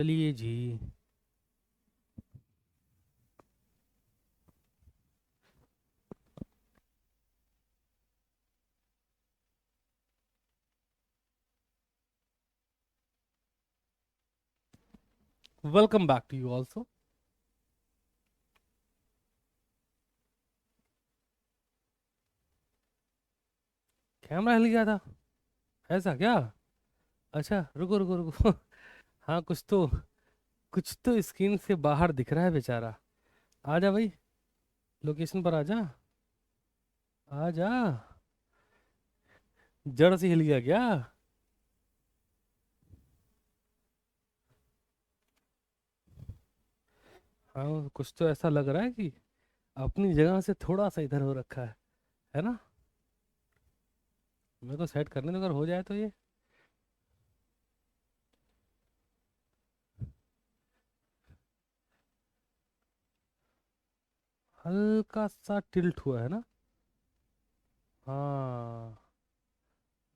चलिए जी। Welcome back to you also. Camera हिल गया था? ऐसा क्या? अच्छा, रुको रुको रुको। हाँ, कुछ तो स्क्रीन से बाहर दिख रहा है बेचारा। आ जा भाई, लोकेशन पर आ जा। आ जा। जड़ से हिल गया क्या? हाँ, कुछ तो ऐसा लग रहा है कि अपनी जगह से थोड़ा सा इधर हो रखा है ना? मेरे को सेट करने दो, अगर हो जाए तो ये। हल्का सा टिल्ट हुआ है ना? हाँ।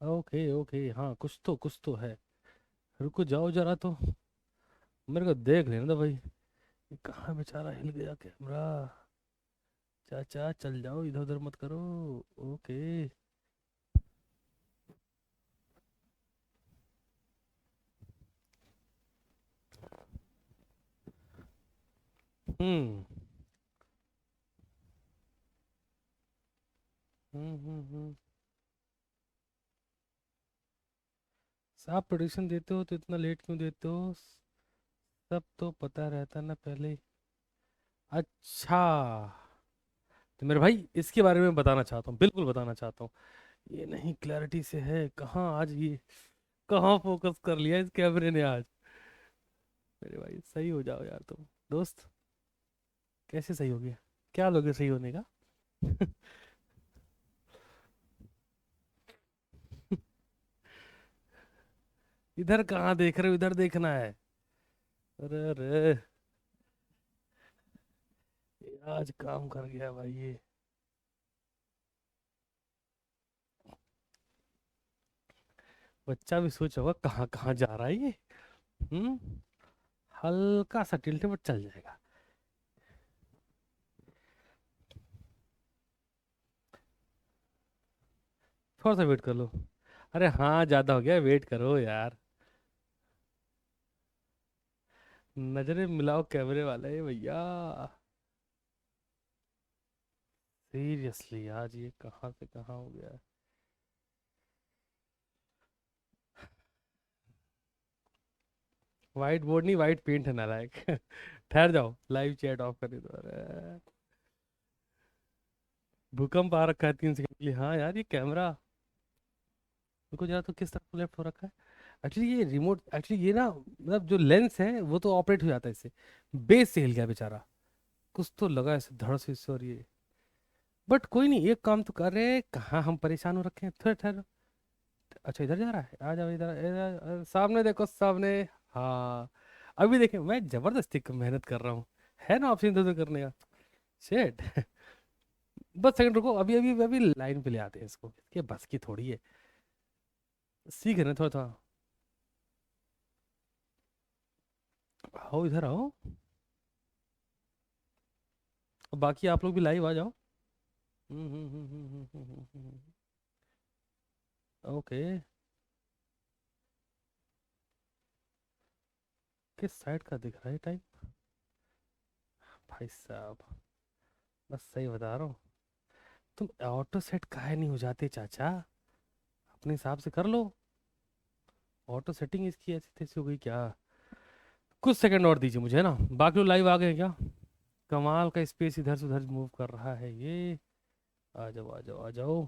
ओके ओके, हाँ, कुछ तो है। रुको, जाओ जरा तो। मेरे को देख लेना दो भाई। ये कहाँ बेचारा हिल गया कैमरा? चाचा चल जाओ, इधर उधर मत करो। ओके। हम्म हम्म। आप प्रोडिक्शन देते हो तो इतना लेट क्यों देते हो? सब तो पता रहता ना पहले ही। अच्छा, तो मेरे भाई इसके बारे में बताना चाहता हूँ, बिल्कुल बताना चाहता हूँ। ये नहीं क्लैरिटी से है कहाँ आज ये। कहाँ फोकस कर लिया इस कैमरे ने आज? मेरे भाई सही हो जाओ यार तुम। दोस्त, कैसे सही हो गया? क्या लोगे सही होने का? इधर कहाँ देख रहे हो? इधर देखना है। अरे अरे, ये आज काम कर गया भाई ये। बच्चा भी सोच होगा कहाँ कहाँ जा रहा है ये। हम्म। हल्का सा टिल्ट बट चल जाएगा। थोड़ा सा वेट कर लो। अरे हाँ, ज्यादा हो गया, वेट करो यार। नजरें मिलाओ कैमरे वाले भैया। सीरियसली आज ये कहाँ से कहाँ हो गया? वाइट बोर्ड नहीं, वाइट पेंट है नालायक। ठहर जाओ, लाइव चैट ऑफ कर दो। अरे, भूकंप आ रखा है 3 सेकंड के लिए। हाँ यार, ये कैमरा देखो जरा तो किस तरफ लेफ्ट हो रखा है। एक्चुअली ये रिमोट, एक्चुअली ये ना, मतलब जो लेंस है वो तो ऑपरेट हो जाता है इससे। बेस से हिल गया बेचारा। कुछ तो लगा ऐसे धड़ से इससे, और ये। बट कोई नहीं, एक काम तो कर रहे हैं, कहाँ हम परेशान हो रखे हैं। थोड़ा ठहरो। अच्छा, इधर जा रहा है, आ जाओ इधर इधर, सामने देखो सामने। हाँ, अभी देखें, मैं जबरदस्ती मेहनत कर रहा हूँ। है ना ऑप्शन इधर उधर करने का। शेट। बस सेकंड रुको, अभी अभी अभी लाइन पे ले आते हैं इसको, इसके बस की थोड़ी है। सीख रहे हैं थोड़ा थोड़ा। आओ इधर आओ। अब बाकी आप लोग भी लाइव आ जाओ। ओके। किस साइड का दिख रहा है टाइम? भाई साहब, बस सही बता रहा हूँ। तुम ऑटो सेट काहे नहीं हो जाते चाचा? अपने हिसाब से कर लो। ऑटो सेटिंग इसकी ऐसी तैसी हो गई क्या? कुछ सेकंड और दीजिए मुझे, है ना? बाकी लोग लाइव आ गए हैं क्या? कमाल का स्पेस इधर से उधर मूव कर रहा है ये। आ जाओ आ जाओ आ जाओ।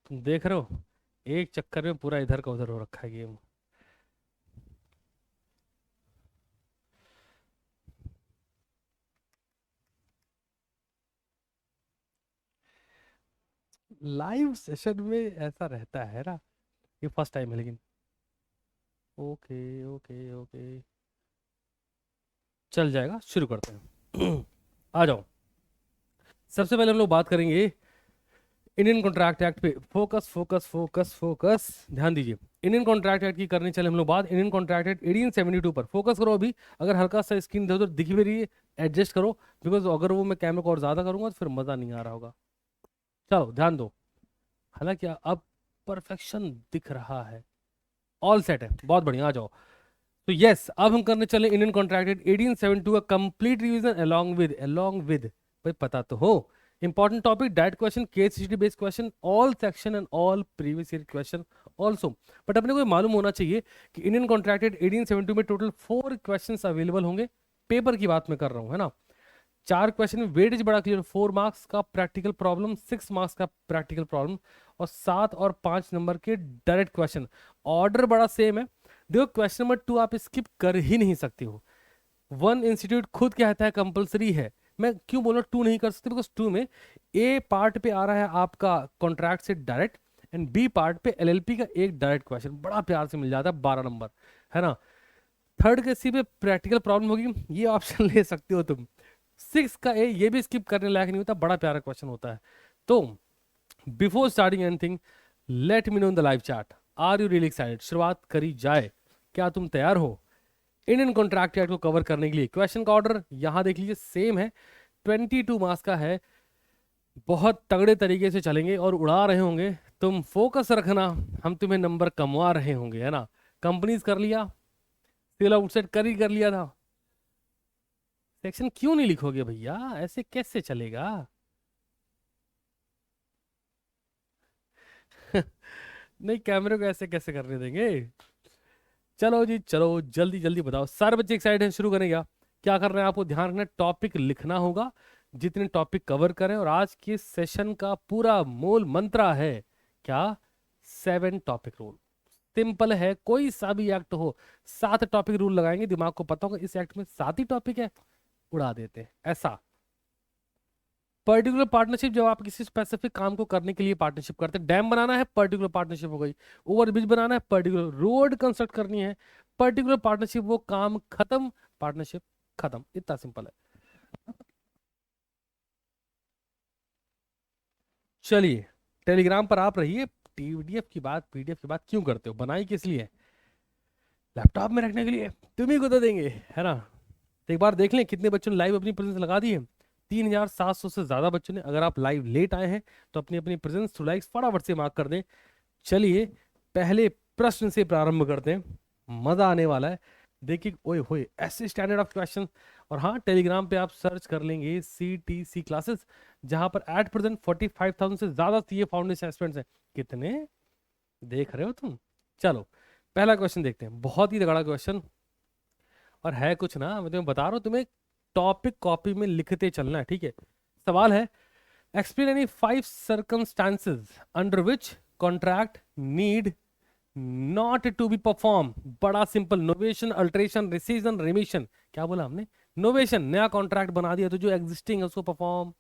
तुम देख रहे हो, एक चक्कर में पूरा इधर का उधर हो रखा है गेम। लाइव सेशन में ऐसा रहता है ना। ये फर्स्ट टाइम है लेकिन। Okay okay okay. चल जाएगा, शुरू करते हैं। आ जाओ। सबसे पहले हम लोग बात करेंगे इंडियन कॉन्ट्रैक्ट एक्ट पे फोकस फोकस फोकस फोकस, ध्यान दीजिए। इंडियन कॉन्ट्रैक्ट एक्ट की करने चले हम लोग बात। इंडियन कॉन्ट्रैक्ट एक्ट 1872 पर फोकस करो अभी। अगर हल्का सा स्क्रीन इधर उधर दिख भी रही है, एडजस्ट करो, बिकॉज अगर वो मैं कैमरे को और ज्यादा करूंगा तो फिर मजा नहीं आ रहा होगा। चलो ध्यान दो। हालांकि अब परफेक्शन दिख रहा है, ऑल सेट है, बहुत बढ़िया, आ जाओ। तो यस, अब हम करने चले इंडियन कॉन्ट्रैक्ट एक्ट 1872 का कंप्लीट रिवीजन अलोंग विद भाई पता तो हो। Important topic, direct question, case study based question, all section and all previous year question also. But अपने को ये मालूम होना चाहिए कि इंडियन कॉन्ट्रैक्ट एक्ट 1872 में टोटल 4 क्वेश्चन अवेलेबल होंगे। पेपर की बात मैं कर रहा हूँ, है ना। 4 क्वेश्चन में वेटेज बड़ा क्लियर, 4 मार्क्स का प्रैक्टिकल प्रॉब्लम, 6 मार्क्स का प्रैक्टिकल प्रॉब्लम, और 7 और 5 नंबर के डायरेक्ट क्वेश्चन। ऑर्डर बड़ा सेम है। देखो क्वेश्चन नंबर 2 आप स्किप कर ही नहीं सकते हो। वन इंस्टीट्यूट खुद कहता है कंपलसरी है। मैं क्यों बोल रहा हूँ 2 नहीं कर सकते, बिकॉज 2 में ए पार्ट पे आ रहा है आपका कॉन्ट्रैक्ट से डायरेक्ट, एंड बी पार्ट पे एलएलपी का एक डायरेक्ट क्वेश्चन बड़ा प्यार से मिल जाता है 12 नंबर, है ना। थर्ड के सी पे प्रैक्टिकल प्रॉब्लम होगी, ये ऑप्शन ले सकते हो तुम। 6 का ए ये भी स्किप करने लायक नहीं होता, बड़ा प्यारा क्वेश्चन होता है। तो before starting anything, let me know in the live chat, are you really excited? शुरुआत करी जाए, क्या तुम तैयार हो इंडियन कॉन्ट्रैक्ट एक्ट को कवर करने के लिए? क्वेश्चन का ऑर्डर यहां देख लीजिए, सेम है, 22 मार्क्स का है। बहुत तगड़े तरीके से चलेंगे और उड़ा रहे होंगे। तुम फोकस रखना, हम तुम्हें नंबर कमवा रहे होंगे, है ना। कंपनीज कर लिया, सेल आउटसाइड कर लिया था। सेक्शन क्यों नहीं लिखोगे भैया, ऐसे कैसे चलेगा? नहीं, कैमरे को ऐसे कैसे करने देंगे। चलो जी चलो, जल्दी जल्दी बताओ, सारे बच्चे एक्साइटेड हैं, शुरू करें क्या? क्या करना है आपको? ध्यान रखना, टॉपिक लिखना होगा, जितने टॉपिक कवर करें। और आज के सेशन का पूरा मूल मंत्र है क्या? 7 टॉपिक रूल। सिंपल है, कोई सा भी एक्ट हो, 7 टॉपिक रूल लगाएंगे। दिमाग को पता होगा इस एक्ट में 7 ही टॉपिक है, उड़ा देते हैं ऐसा। पर्टिकुलर पार्टनरशिप, जब आप किसी स्पेसिफिक काम को करने के लिए पार्टनरशिप करते हैं, डैम बनाना है पर्टिकुलर पार्टनरशिप हो गई, ओवरब्रिज बनाना है पर्टिकुलर, रोड कंस्ट्रक्ट करनी है पर्टिकुलर पार्टनरशिप, वो काम खत्म, पार्टनरशिप खत्म, इतना सिंपल है। चलिए, टेलीग्राम पर आप रहिए। पीडीएफ की बात, पीडीएफ की बात क्यों करते हो? बनाई किस लिए? लैपटॉप में रखने के लिए, तुम ही को तो देंगे, है ना। तो एक बार देख लें कितने बच्चों ने लाइव अपनी प्रेजेंस लगा दी है। 3700 से ज्यादा बच्चों ने। अगर आप लाइव लेट आए हैं तो अपनी अपनी प्रेजेंस थ्रू लाइक्स फटाफट से मार्क कर दें। चलिए, पहले प्रश्न से प्रारंभ करते हैं, मजा आने वाला है। देखिए, ओए होए, ऐसे स्टैंडर्ड ऑफ क्वेश्चन। और हाँ, टेलीग्राम पे आप सर्च कर लेंगे CTC क्लासेस, जहां पर एट प्रेजेंट 45,000 से ज्यादा सीए फाउंडेशन स्टूडेंट्स हैं। कितने देख रहे हो तुम? चलो, पहला क्वेश्चन देखते हैं, बहुत ही तगड़ा क्वेश्चन। और है कुछ ना, मैं तुम्हें बता रहा हूँ, तुम्हें टॉपिक कॉपी में लिखते चलना है, ठीक है। सवाल है, explain any 5 circumstances under which contract need not to be perform. बड़ा simple, novation, alteration, rescission, remission. क्या बोला हमने? नोवेशन, नया कॉन्ट्रैक्ट बना दिया तो जो एग्जिस्टिंग है उसको परफॉर्म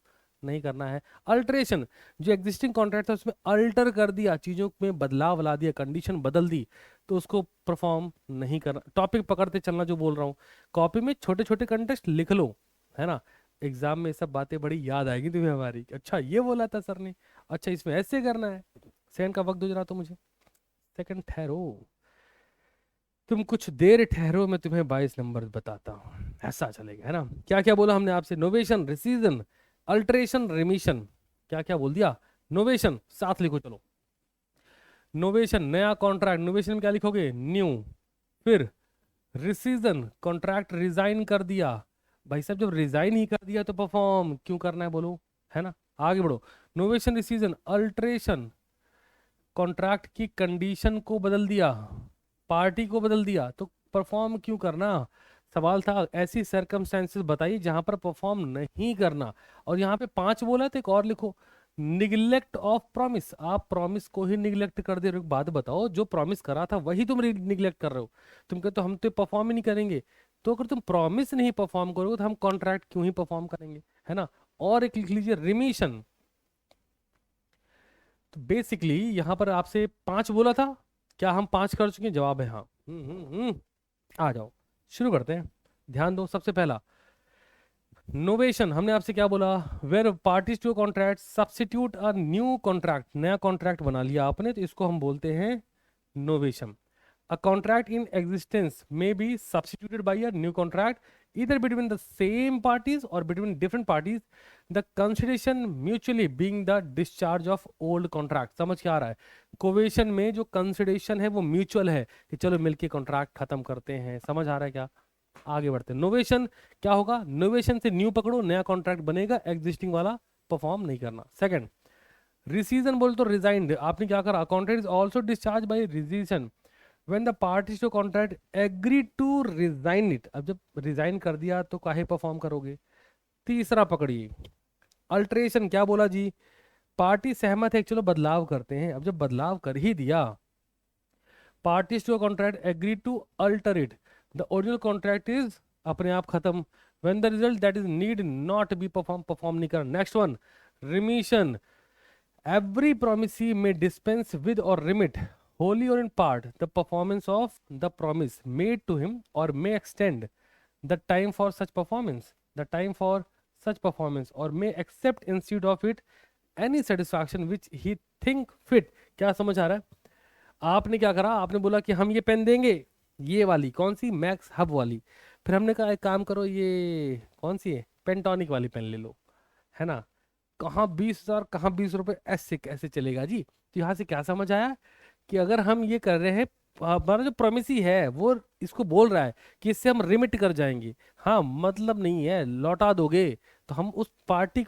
नहीं करना है। अल्ट्रेशन, जो एग्जिस्टिंग कॉन्ट्रैक्ट था उसमें अल्टर कर दिया, चीजों में बदलाव ला दिया, कंडीशन बदल दी, तो उसको परफॉर्म नहीं करना। टॉपिक पकड़ते चलना, जो बोल रहा हूँ, कॉपी में छोटे छोटे कंटेक्स्ट लिख लो, है ना। एग्जाम में सब बातें बड़ी याद आएगी तुम्हें हमारी। अच्छा, ये बोला था सर ने, अच्छा इसमें ऐसे करना है। सेकंड का वक्त दो जरा तो मुझे, सेकंड ठहरो, तुम कुछ देर ठहरो, मैं तुम्हें 22 नंबर बताता हूँ, ऐसा चलेगा, है ना। क्या क्या बोला हमने आपसे? Novation, rescission, alteration, remission. क्या क्या बोल दिया? नोवेशन, साथ लिखो चलो। नोवेशन, नया कॉन्ट्रैक्ट, नोवेशन में क्या लिखोगे? न्यू। फिर रिसीजन, कॉन्ट्रैक्ट रिजाइन कर दिया। भाई साहब, जब रिजाइन ही कर दिया तो परफॉर्म क्यों करना है बोलो, है ना। आगे बढ़ो, नोवेशन, रिसीजन, अल्ट्रेशन, कॉन्ट्रैक्ट की कंडीशन को बदल दिया, पार्टी को बदल दिया, तो परफॉर्म क्यों करना। सवाल था ऐसी सर्कमस्टेंसेस बताइए जहां पर परफॉर्म नहीं करना। और यहाँ पे 5 बोला तो एक और लिखो, निग्लेक्ट ऑफ प्रॉमिस। आप प्रॉमिस को ही निग्लेक्ट कर दे रहे हो। एक बात बताओ, जो प्रॉमिस करा था वही तुम निग्लेक्ट कर रहे हो। तुम कहते हो हम तो परफॉर्म ही नहीं करेंगे, तो अगर तुम प्रॉमिस नहीं परफॉर्म करोगे तो हम कॉन्ट्रैक्ट क्यों ही परफॉर्म करेंगे, है ना। और एक लिख लीजिए, रिमिशन। तो बेसिकली यहां पर आपसे 5 बोला था, क्या हम 5 कर चुके हैं? जवाब है हाँ। आ जाओ, शुरू करते हैं। ध्यान दो, सबसे पहला, नोवेशन हमने आपसे क्या बोला, where parties to contract substitute a new contract, नया कॉन्ट्रैक्ट बना लिया आपने तो इसको हम बोलते हैं novation. A contract in existence may be substituted by a new contract either between the same parties or between different parties, the consideration mutually being the discharge of old contract। समझ क्या आ रहा है, कोवेशन में जो कंसिडरेशन है वो mutual है कि चलो मिलके कॉन्ट्रैक्ट खत्म करते हैं, समझ आ रहा है क्या। आगे बढ़ते हैं, नोवेशन क्या होगा, नोवेशन से न्यू पकड़ो, नया कॉन्ट्रैक्ट बनेगा, एग्जिस्टिंग वाला परफॉर्म नहीं करना। सेकंड, रिसीजन बोल तो रिजाइंड, आपने क्या करा, contract is also discharge by rescission when the parties to contract agree to rescind it. अब जब रिजाइन कर दिया तो काहे परफॉर्म करोगे। तीसरा पकड़िए, अल्टरेशन क्या बोला जी, पार्टी सहमत है चलो बदलाव करते हैं, अब जब बदलाव कर ही दिया, parties to contract agree to alter it, the original contract is अपने आप खत्म, when the result that is need not be perform नहीं करना। Next one, remission, every promisee may dispense with or remit wholly or in part the performance of the promise made to him or may extend the time for such performance or may accept instead of it any satisfaction which he think fit। क्या समझ आ रहा है, आपने क्या करा, आपने बोला कि हम ये पेन देंगे, ये वाली कौन सी, मैक्स हब वाली, फिर हमने कहा एक काम करो ये कौन सी है, पेंटोनिक वाली पेन ले लो, है ना, कहाँ 20,000 कहाँ 20 रुपए, ऐसे कैसे चलेगा जी। तो यहाँ से क्या समझ आया कि अगर हम ये कर रहे हैं, हमारा जो प्रोमिसी है वो इसको बोल रहा है कि इससे हम रिमिट कर जाएंगे, हाँ मतलब नहीं है लौटा दोगे, तो हम उस पार्टी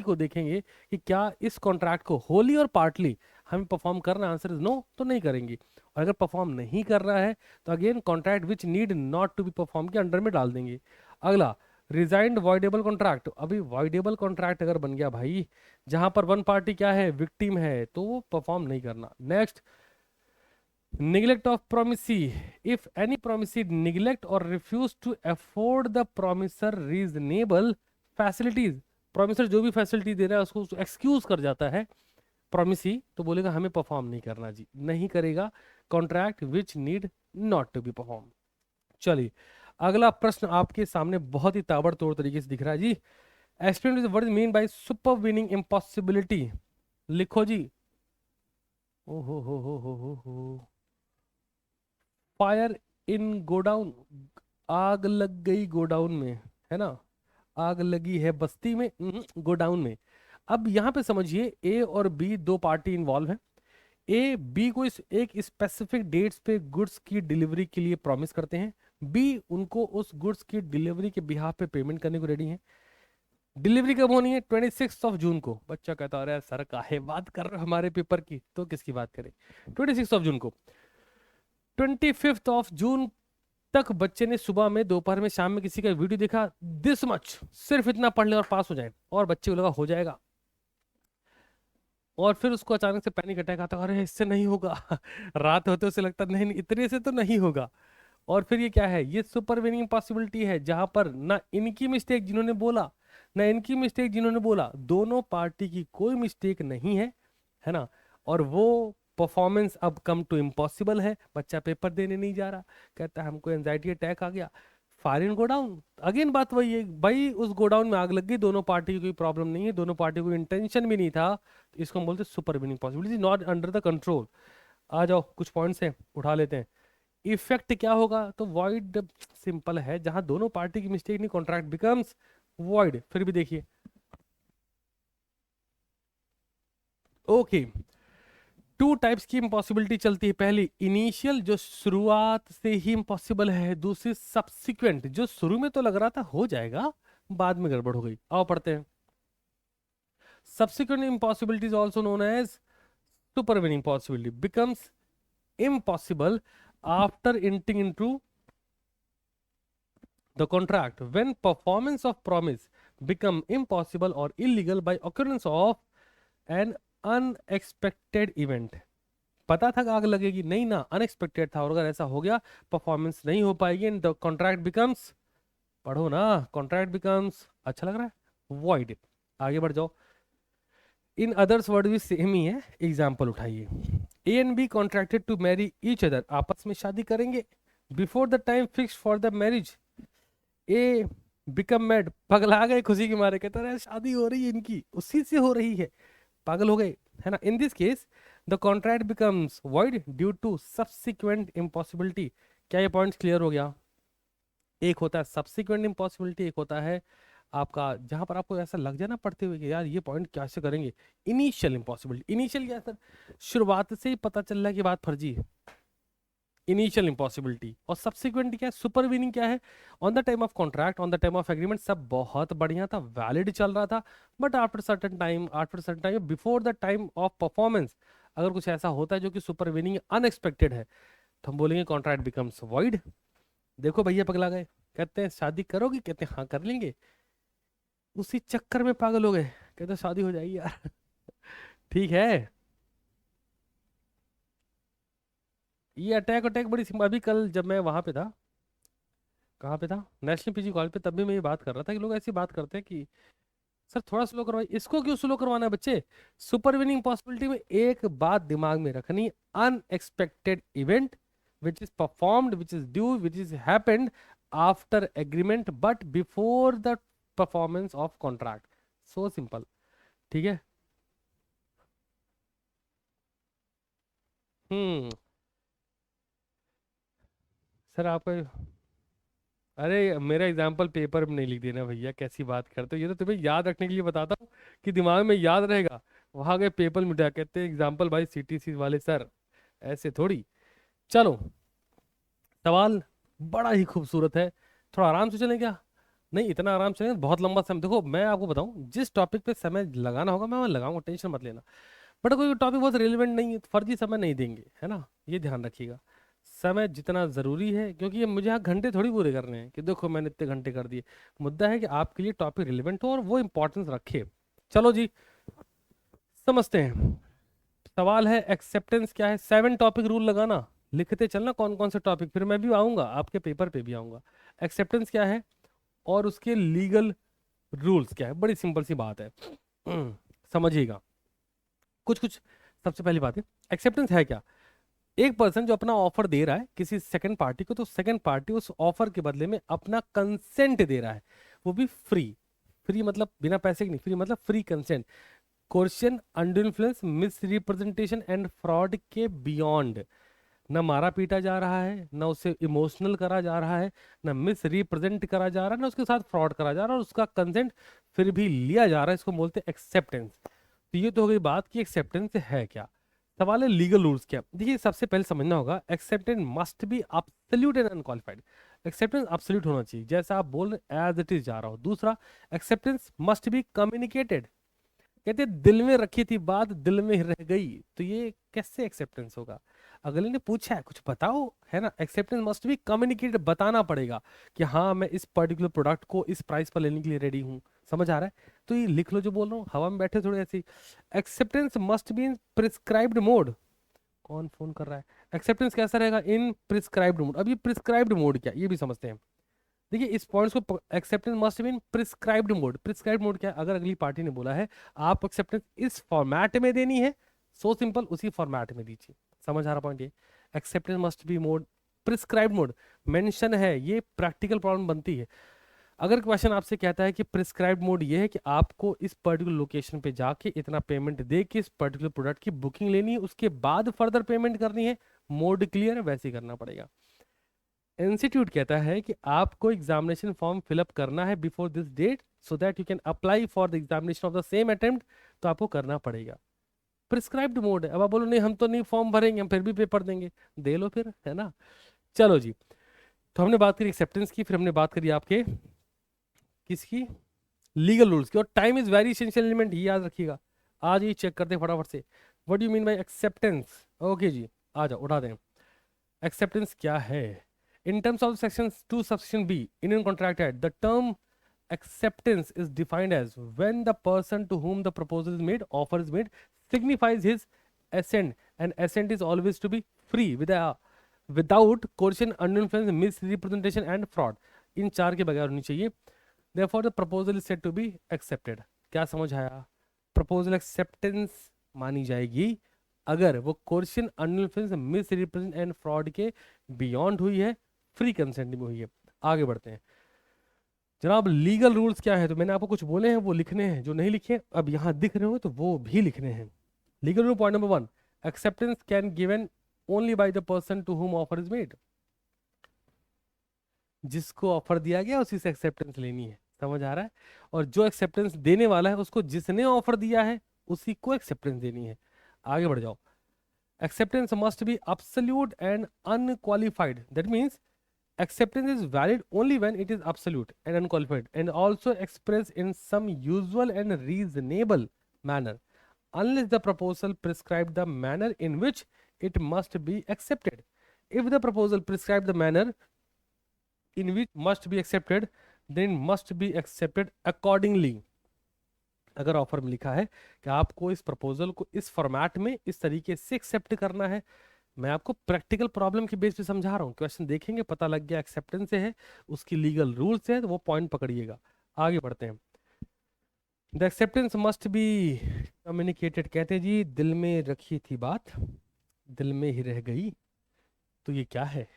को देखेंगे कि क्या इस कॉन्ट्रैक्ट को होली और पार्टली हमें परफॉर्म करना, आंसर इज नो, तो नहीं करेंगे। और अगर परफॉर्म नहीं कर रहा है तो again contract which need not to be perform के अंडर में डाल देंगे। अगला, रिजाइंड वॉइडेबल कॉन्ट्रैक्ट, अभी वॉइडेबल कॉन्ट्रैक्ट अगर बन गया भाई, जहां पर वन पार्टी क्या है, विक्टिम है, तो वो परफॉर्म नहीं करना। Next, neglect of promisee, if any promisee neglect or refuse to afford the promiser reasonable facilities, promiser जो भी फैसिलिटी दे रहा है उसको एक्सक्यूज कर जाता है promisee, तो बोलेगा हमें परफॉर्म नहीं करना जी, नहीं करेगा, contract which need not to be perform. चलिए अगला प्रश्न आपके सामने बहुत ही ताबड़तोड़ तरीके से दिख रहा है जी, explain what is mean by supervening impossibility, लिखो जी। ओ हो, फायर इन गोडाउन, आग लग गई गोडाउन में, है ना, आग लगी है बस्ती में, गोडाउन में। अब यहाँ पे समझिए ए और बी दो पार्टी इन्वॉल्व है, ए बी को एक स्पेसिफिक डेट्स पे गुड्स की डिलीवरी के लिए प्रॉमिस करते हैं, बी उनको उस गुड्स की डिलीवरी के बिहाफ पे पेमेंट करने को रेडी है। डिलीवरी कब होनी है, 26 जून को। बच्चा कहता है सर काहे बात कर रहे हो हमारे पेपर की, तो किसकी बात करें, 26 जून को। 25 जून तक बच्चे ने सुबह में, दोपहर में, शाम में किसी का वीडियो देखा, दिस मच, सिर्फ इतना पढ़ ले और पास हो जाए, और बच्चे को लगा हो जाएगा, और फिर उसको अचानक से पैनिक अटैक आता है, अरे इससे नहीं होगा रात होते उसे लगता नहीं नहीं इतने से तो नहीं होगा। और फिर ये क्या है, ये सुपरवीनिंग पॉसिबिलिटी है जहां पर ना इनकी मिस्टेक जिन्होंने बोला, ना इनकी मिस्टेक जिन्होंने बोला, दोनों पार्टी की कोई मिस्टेक नहीं है ना, और वो परफॉर्मेंस अब कम टू इम्पॉसिबल है, बच्चा पेपर देने नहीं जा रहा, कहता है हमको एंजाइटी अटैक आ गया, फायर इन गोडाउन। अगेन बात वही है भाई, उस गोडाउन में आग लग गई, दोनों पार्टी की कोई प्रॉब्लम नहीं है, दोनों पार्टी को इंटेंशन भी नहीं था, तो इसको हम बोलते हैं supervening possibility not under the control. आ जाओ कुछ पॉइंट्स हैं उठा लेते हैं। इफेक्ट क्या होगा, तो वॉइड सिंपल है, जहां दोनों पार्टी की मिस्टेक नहीं, कॉन्ट्रैक्ट बिकम्स वॉइड। फिर भी देखिए ओके, टू टाइप्स की इम्पॉसिबिलिटी चलती है, पहली इनिशियल जो शुरुआत से ही इम्पॉसिबल है, दूसरी सब्सिक्वेंट जो शुरू में तो लग रहा था हो जाएगा, बाद में गड़बड़ हो गई। आओ पढ़ते हैं। Subsequent impossibility is also known as supervening possibility, becomes impossible after entering into the contract when performance of promise become impossible or illegal by occurrence of an unexpected event। पता था कि आग लगेगी, नहीं ना, अनएक्सपेक्टेड था, और अगर ऐसा हो गया परफॉर्मेंस नहीं हो पाएगी, एंड द कॉन्ट्रैक्ट बिकम्स, पढ़ो ना, कॉन्ट्रैक्ट बिकम्स, अच्छा लग रहा है, वॉइड। आगे बढ़ जाओ, इन अदर्स वर्ड भी सेम ही है, एग्जाम्पल उठाइए। A and B contracted to marry each other, आपस में शादी करेंगे, before the time fix for the marriage. A become mad, पगला गए खुशी के मारे, कहते रहे शादी हो रही है इनकी, उसी से हो रही है, पागल हो गए, है ना। In this case the contract becomes void due to subsequent impossibility. क्या ये पॉइंट क्लियर हो गया? एक होता है सब्सिक्वेंट इम्पॉसिबिलिटी, एक होता है आपका जहां पर आपको ऐसा लग जाए ना पढ़ते हुए कि यार ये पॉइंट कैसे करेंगे, इनिशियल इम्पॉसिबिलिटी। इनिशियल क्या है सर? शुरुआत से ही पता चल रहा है कि बात फर्जी है, इनिशियल इम्पॉसिबिलिटी। और सब्सिक्वेंट क्या है, सुपरवीनिंग क्या है? On the time of contract, on the time of agreement सब बहुत बढ़िया था, वैलिड चल रहा था, but after certain time before the time of performance अगर कुछ ऐसा होता है जो कि सुपरवीनिंग अनएक्सपेक्टेड है, तो हम बोलेंगे कॉन्ट्रैक्ट बिकम्स वॉइड। देखो भैया पगला गए, कहते हैं शादी करोगी, कहते हैं हाँ कर लेंगे, उसी चक्कर में पागल हो गए, कहते हैं शादी हो जाएगी यार। ठीक है। ये अटैक अटैक बड़ी अभी कल जब मैं वहां पे था, कहाँ पे था, नेशनल पीजी कॉलेज पे, तब भी मैं ये बात कर रहा था कि लोग ऐसी बात करते हैं कि सर थोड़ा स्लो करवाइए, इसको क्यों स्लो करवाना है बच्चे? सुपर विनिंग पॉसिबिलिटी में एक बात दिमाग में रखनी, unexpected event which is performed, which is due, which is happened after agreement but before the performance of contract. So simple. ठीक है। हम्म। सर आपका, अरे मेरा एग्जाम्पल पेपर में नहीं लिख देना भैया, कैसी बात करते हो, ये तो तुम्हें याद रखने के लिए बताता हूँ कि दिमाग में याद रहेगा। वहां गए पेपर मिटा, कहते हैं एग्जाम्पल भाई सीटीसी वाले सर, ऐसे थोड़ी। चलो, सवाल बड़ा ही खूबसूरत है, थोड़ा आराम से चलें क्या? नहीं इतना आराम से नहीं, बहुत लंबा समय, देखो मैं आपको बताऊं जिस टॉपिक पे समय लगाना होगा मैं वहाँ लगाऊंगा, टेंशन मत लेना। बट कोई टॉपिक बहुत रिलेवेंट नहीं है तो फर्जी समय नहीं देंगे, है ना, ये ध्यान रखिएगा। समय जितना जरूरी है, क्योंकि ये मुझे यहाँ घंटे थोड़ी पूरे करने हैं कि देखो मैंने इतने घंटे कर दिए। मुद्दा है कि आपके लिए टॉपिक रिलेवेंट हो और वो इंपॉर्टेंस रखे। चलो जी, समझते हैं। सवाल है एक्सेप्टेंस क्या है, 7 टॉपिक रूल लगाना, लिखते चलना कौन कौन से टॉपिक, फिर मैं भी आऊंगा आपके पेपर पे भी आऊंगा। एक्सेप्टेंस क्या है और उसके लीगल रूल्स क्या है, बड़ी सिंपल सी बात है। समझिएगा कुछ कुछ। सबसे पहली बात है, एक्सेप्टेंस है क्या? एक पर्सन जो अपना ऑफर दे रहा है किसी सेकंड पार्टी को, तो सेकंड पार्टी उस ऑफर के बदले में अपना कंसेंट दे रहा है, वो भी फ्री। फ्री मतलब बिना पैसे की नहीं, फ्री मतलब free consent. Coercion, under influence, miss representation and fraud के बियॉन्ड। ना मारा पीटा जा रहा है, ना उसे इमोशनल करा जा रहा है, ना मिस रिप्रेजेंट करा जा रहा है, ना उसके साथ फ्रॉड करा जा रहा है, और उसका कंसेंट फिर भी लिया जा रहा है, इसको बोलते हैं एक्सेप्टेंस। तो ये तो हो गई बात कि एक्सेप्टेंस है क्या। सवाल है लीगल रूल्स क्या। देखिए सबसे पहले समझना होगा, acceptance must be absolute and unqualified. Acceptance absolute होना चाहिए, जैसा आप बोल रहे एज इट इज जा रहा हो। दूसरा, एक्सेप्टेंस मस्ट बी कम्युनिकेटेड। कहते दिल में रखी थी बात दिल में ही रह गई, तो ये कैसे एक्सेप्टेंस होगा? अगले ने पूछा है कुछ बताओ, है ना। एक्सेप्टेंस मस्ट बी कम्युनिकेटेड, बताना पड़ेगा कि हाँ मैं इस पर्टिकुलर प्रोडक्ट को इस प्राइस पर लेने के लिए रेडी हूँ। समझ आ रहा है? तो ये लिख लो जो बोल रहा हूँ, हवा में बैठे थोड़े ऐसी। Acceptance must be in prescribed mode. कौन फोन कर रहा है? एक्सेप्टेंस कैसा रहेगा? इन प्रिस्क्राइब्ड मोड। अब ये प्रिस्क्राइब्ड मोड क्या, ये भी समझते हैं। देखिए इस पॉइंट्स को, acceptance must be in prescribed mode. Prescribed mode क्या है? अगर अगली पार्टी ने बोला है आप एक्सेप्टेंस इस फॉर्मेट में देनी है, सो सिंपल उसी फॉर्मेट में दीजिए। समझ आ रहा पॉइंट? ये acceptance must be mode prescribed mode mention है, ये प्रैक्टिकल प्रॉब्लम बनती है। अगर क्वेश्चन आपसे कहता है कि प्रिस्क्राइब्ड मोड ये है कि आपको इस पर्टिकुलर लोकेशन पे जाके इतना पेमेंट दे के इस पर्टिकुलर प्रोडक्ट की बुकिंग लेनी है, उसके बाद फर्दर पेमेंट करनी है, मोड क्लियर है, वैसे ही करना पड़ेगा। इंस्टीट्यूट कहता है कि आपको एग्जामिनेशन फॉर्म फिलअप करना है before this date so that you can apply for the examination of the same attempt, तो आपको करना पड़ेगा। प्रिस्क्राइब्ड मोड है। अब आप बोलो नहीं हम तो नहीं फॉर्म भरेंगे, हम फिर भी पेपर देंगे, दे लो फिर, है ना। चलो जी, तो हमने बात करी एक्सेप्टेंस की, फिर हमने बात करी आपके किसकी, लीगल रूल्स की। और time is very essential element, ये याद रखिएगा। आज ये चेक करते हैं फटाफट से, what do you mean by acceptance. Okay जी, आ जाओ उठा दें। एक्सेप्टेंस क्या है? In terms of section 2 subsection B Indian Contract Act, the term acceptance is defined as when the person to whom the proposal is made, offer is made, signifies his assent, and assent is always to be free without coercion, influence, misrepresentation and fraud. इन चार के बगैर होनी चाहिए। Therefore the proposal is said to be accepted. क्या समझ आया? Proposal acceptance मानी जाएगी अगर वो coercion, uninfluence, misrepresent and fraud के बियॉन्ड हुई है, फ्री कंसेंट में हुई है। आगे बढ़ते हैं। जनाब लीगल रूल्स क्या है, तो मैंने आपको कुछ बोले हैं वो लिखने हैं, जो नहीं लिखे अब यहाँ दिख रहे हो तो वो भी लिखने हैं। Legal rule point number 1, acceptance can given only by the person to whom offer is made. जिसको ऑफर दिया गया उसी से एक्सेप्टेंस लेनी है, समझ आ रहा है? और जो एक्सेप्टेंस देने वाला है उसको जिसने ऑफर दिया है उसी को एक्सेप्टेंस देनी है। आगे बढ़ जाओ। Acceptance must be absolute and unqualified. That means acceptance is valid only when it is absolute and unqualified and also expressed in some usual and reasonable manner, unless the proposal prescribe the manner in which it must be accepted. If the proposal prescribe the manner in which must be accepted, then must be accepted accordingly. अगर offer में लिखा है कि आपको इस proposal को इस format में इस तरीके से एक्सेप्ट करना है, मैं आपको प्रैक्टिकल प्रॉब्लम के बेस पे समझा रहा हूँ, क्वेश्चन देखेंगे पता लग गया एक्सेप्टेंस से है, उसकी लीगल रूल्स है, तो वो पॉइंट पकड़िएगा। आगे बढ़ते हैं। The acceptance must be communicated, कहते जी दिल में रखी थी बात दिल में ही रह गई, तो ये क्या है?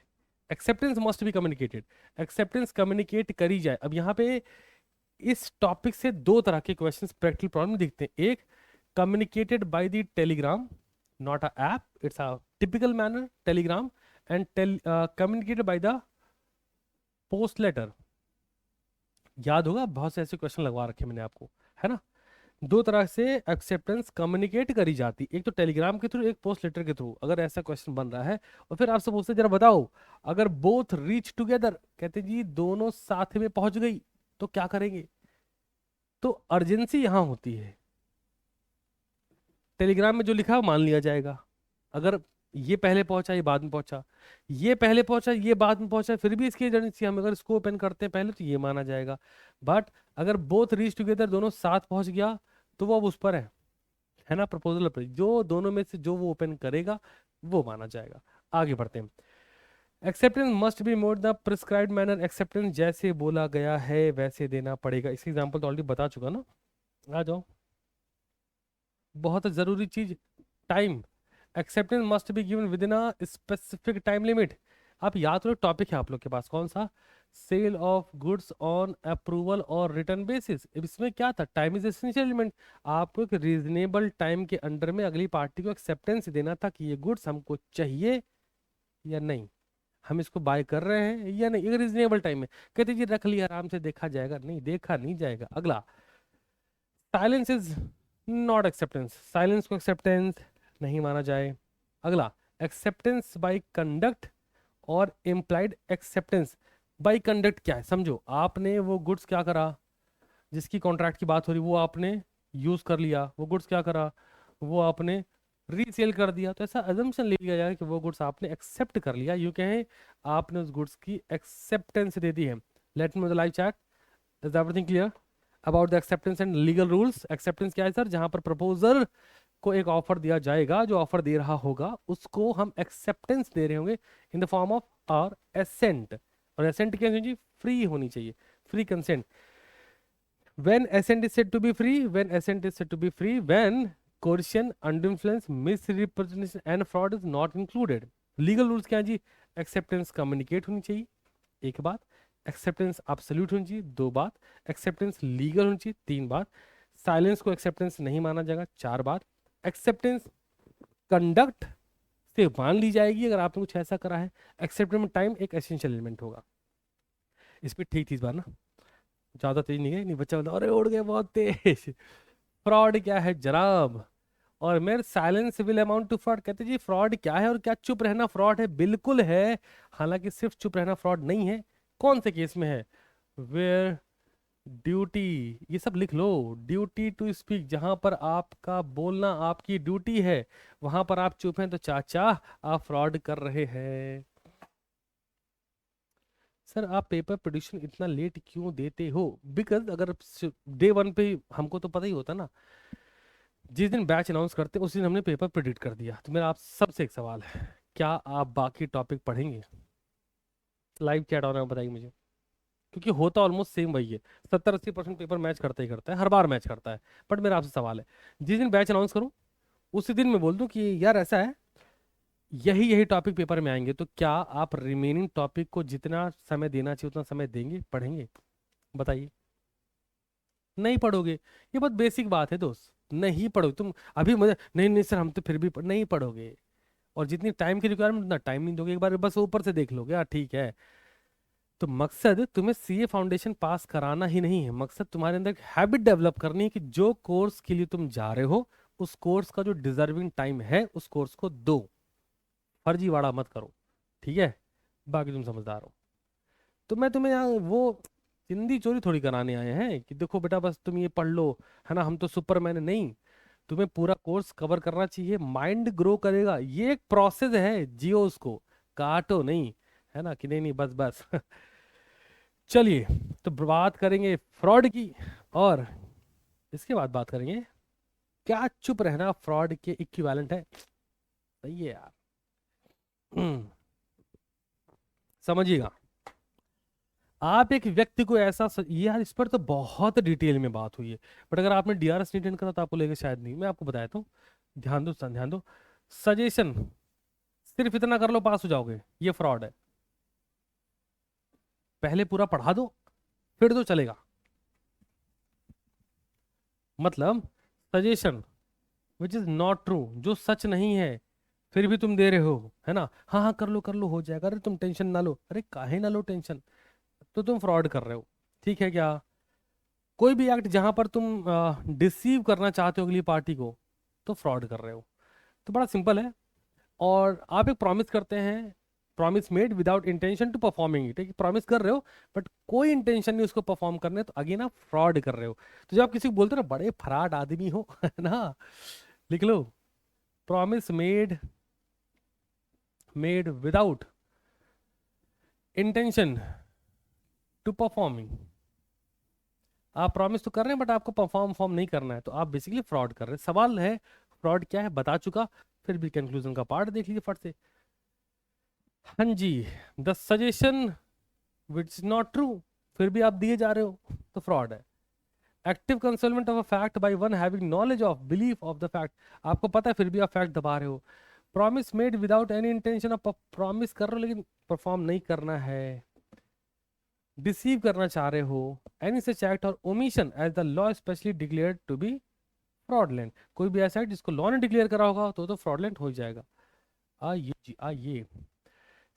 Acceptance must be communicated, acceptance communicate करी जाए। अब यहाँ पे इस टॉपिक से दो तरह के क्वेश्चंस प्रैक्टिकल प्रॉब्लम दिखते हैं। एक, communicated by the telegram, not a app, it's a typical manner telegram, and communicated by the post letter. याद होगा बहुत से ऐसे क्वेश्चन लगवा रखे मैंने आपको, है ना? दो तरह से एक्सेप्टेंस कम्युनिकेट करी जाती, एक तो टेलीग्राम के थ्रू, एक पोस्ट लेटर के थ्रू। अगर ऐसा क्वेश्चन बन रहा है और फिर आपसे पूछते जरा बताओ, अगर बोथ रीच टुगेदर, कहते जी दोनों साथ में पहुंच गई तो क्या करेंगे? तो अर्जेंसी यहां होती है, टेलीग्राम में जो लिखा है वो मान लिया जाएगा। अगर ये पहले पहुंचा ये बाद में पहुंचा, ये पहले पहुंचा ये बाद में पहुंचा, फिर भी इसकी अर्जेंसी, हम अगर इसको ओपन करते हैं पहले तो ये माना जाएगा। बट अगर बोथ रीच टुगेदर, दोनों साथ पहुंच गया, तो वो अब उस पर है ना, प्रपोजल पर, जो दोनों में से जो वो ओपन करेगा वो माना जाएगा। आगे बढ़ते हैं। Acceptance must be more the prescribed manner, acceptance जैसे बोला गया है वैसे देना पड़ेगा। इसकी एग्जांपल तो ऑलरेडी बता चुका ना, आ जाओ। बहुत जरूरी चीज, time. Acceptance must be given with in a specific time limit. आप याद करो टॉपिक है आप लोग के पास कौन सा, sale of goods on approval और रिटर्न बेसिस। इसमें क्या था, टाइम इज एसेंशियल एलिमेंट। आपको एक रीजनेबल टाइम के अंडर में अगली पार्टी को एक्सेप्टेंस देना था कि ये गुड्स हमको चाहिए या नहीं, हम इसको बाय कर रहे हैं या नहीं, एक रीजनेबल टाइम में। कहते जी रख लिया आराम से देखा जाएगा, नहीं देखा नहीं जाएगा। अगला, silence is not acceptance, silence को एक्सेप्टेंस नहीं माना जाए। अगला, एक्सेप्टेंस बाय कंडक्ट और इम्प्लाइड एक्सेप्टेंस। बाय कंडक्ट क्या है, समझो आपने वो गुड्स क्या करा, जिसकी कॉन्ट्रैक्ट की बात हो रही वो आपने यूज कर लिया, वो गुड्स क्या करा, वो आपने रीसेल कर दिया, तो ऐसा अजम्पशन ले लिया जाए कि वो गुड्स आपने एक्सेप्ट कर लिया, यूं कहें आपने उस गुड्स की एक्सेप्टेंस दे दी है। Late me know the live chat, is everything clear about the acceptance and legal rules? Acceptance क्या है सर, जहां पर प्रपोजर को एक ऑफर दिया जाएगा, जो ऑफर दे रहा होगा उसको हम एक्सेप्टेंस दे रहे होंगे in the form of or assent. और एसेंट क्या है जी, फ्री होनी चाहिए, free consent. when assent is said to be free, when assent is said to be free when coercion, undue influence, misrepresentation and fraud is not included. Legal rules क्या है जी, acceptance communicate होनी चाहिए एक बात, acceptance absolute होनी चाहिए दो बात, एक्सेप्टेंस लीगल होनी चाहिए तीन बात, साइलेंस को एक्सेप्टेंस नहीं माना जाएगा चार बात, एक्सेप्टेंस कंडक्ट से मान ली जाएगी अगर आपने कुछ ऐसा करा है, एक्सेप्टेंस में टाइम एक एसेंशियल एलिमेंट होगा। इस पर ठीक थी इस बार ना, ज्यादा तेज नहीं गए, नहीं बच्चा बोला अरे उड़ गए बहुत तेज। फ्रॉड क्या है जनाब, और मेरे silence will amount to fraud. कहते जी फ्रॉड क्या है और क्या चुप रहना फ्रॉड है? बिल्कुल है, हालांकि सिर्फ चुप रहना फ्रॉड नहीं है। कौन से केस में है, वेयर ड्यूटी, ये सब लिख लो, ड्यूटी टू स्पीक, जहां पर आपका बोलना आपकी ड्यूटी है, वहां पर आप चुप हैं तो चाचा आप फ्रॉड कर रहे हैं। सर आप पेपर प्रोड्यूशन इतना लेट क्यों देते हो? बिकॉज अगर डे वन पे हमको तो पता ही होता ना, जिस दिन बैच अनाउंस करते उस दिन हमने पेपर प्रेडिक्ट कर दिया। तो मेरा आप सबसे एक सवाल है, क्या आप बाकी टॉपिक पढ़ेंगे? लाइव चैट ऑन है बताइए मुझे, क्योंकि होता ऑलमोस्ट सेम वही है, 70-80% पेपर मैच करता ही करता है, हर बार मैच करता है। बट मेरा आपसे सवाल है, जिस दिन बैच अनाउंस करूँ उसी दिन मैं बोल दूं कि यार ऐसा है, यही यही टॉपिक पेपर में आएंगे, तो क्या आप रिमेनिंग टॉपिक को जितना समय देना चाहिए उतना समय देंगे, पढ़ेंगे? बताइए, नहीं पढ़ोगे। ये बहुत बेसिक बात है दोस्त, नहीं पढ़ोगे तुम। अभी मुझे नहीं नहीं सर हम तो फिर भी नहीं पढ़ोगे, और जितनी टाइम की रिक्वायरमेंट उतना टाइम नहीं दोगे, एक बार बस ऊपर से देख लोगे, हाँ ठीक है। तो मकसद तुम्हें सीए फाउंडेशन पास कराना ही नहीं है, मकसद तुम्हारे अंदर एक हैबिट डेवलप करनी है कि जो कोर्स के लिए तुम जा रहे हो, उस कोर्स का जो डिजर्विंग टाइम है उस कोर्स को दो, फर्जीवाड़ा मत करो, ठीक है। बाकी तुम समझदार हो। तो मैं तुम्हें यहाँ वो हिंदी चोरी थोड़ी कराने आए हैं कि देखो बेटा बस तुम ये पढ़ लो, है ना, हम तो सुपरमैन है, नहीं। तुम्हें पूरा कोर्स कवर करना चाहिए, माइंड ग्रो करेगा, ये एक प्रोसेस है, जियो उसको, काटो नहीं, है ना, कि नहीं नहीं बस बस। चलिए, तो बात करेंगे फ्रॉड की, और इसके बाद बात करेंगे क्या चुप रहना फ्रॉड के इक्विवेलेंट है। सही है यार। समझिएगा, आप एक व्यक्ति को ऐसा ये यार इस पर तो बहुत डिटेल में बात हुई है, बट अगर आपने डीआरएस नहीं अटेंड करा तो आपको लेके शायद नहीं, मैं आपको बताया हूँ। ध्यान दो ध्यान दो। सजेशन, सिर्फ इतना कर लो पास हो जाओगे, ये फ्रॉड है। पहले पूरा पढ़ा दो, फिर तो चलेगा। मतलब suggestion which is not true, जो सच नहीं है, फिर भी तुम दे रहे हो, है ना, हाँ हाँ कर लो हो जाएगा, अरे तुम टेंशन ना लो, अरे काहे ना लो टेंशन, तो तुम फ्रॉड कर रहे हो, ठीक है क्या। कोई भी एक्ट जहां पर तुम डिसीव करना चाहते हो अगली पार्टी को, तो फ्रॉड कर रहे हो। तो बड़ा सिंपल है। और आप एक प्रॉमिस करते हैं, promise made without intention to performing it, promise कर रहे हो बट कोई इंटेंशन नहीं उसको परफॉर्म करने, तो अगेन आप फ्रॉड कर रहे हो। तो जब आप किसी को बोलते हो ना बड़े फराड आदमी हो, है ना, लिख लो, promise made made without intention to performing. आप प्रॉमिस तो कर रहे हैं बट आपको परफॉर्म फॉर्म नहीं करना है, तो आप बेसिकली फ्रॉड कर रहे हैं। सवाल है फ्रॉड क्या है, बता चुका, फिर भी कंक्लूजन का पार्ट देख लीजिए फट से। हाँ जी, the suggestion which is not true, फिर भी आप दिए जा रहे हो, तो फ्रॉड है। Active concealment of a fact by one having knowledge of belief of the fact, आपको पता है फिर भी आप फैक्ट दबा रहे हो। Promise made without any intention of, promise कर रहे हो लेकिन परफॉर्म नहीं करना है, डिसीव करना चाह रहे हो। एनी सच एक्ट और omission as the law specially declared to be fraudulent, कोई भी ऐसा है जिसको लॉ ने डिक्लेयर करा होगा तो फ्रॉडलेंट हो जाएगा। आइए जी आइए।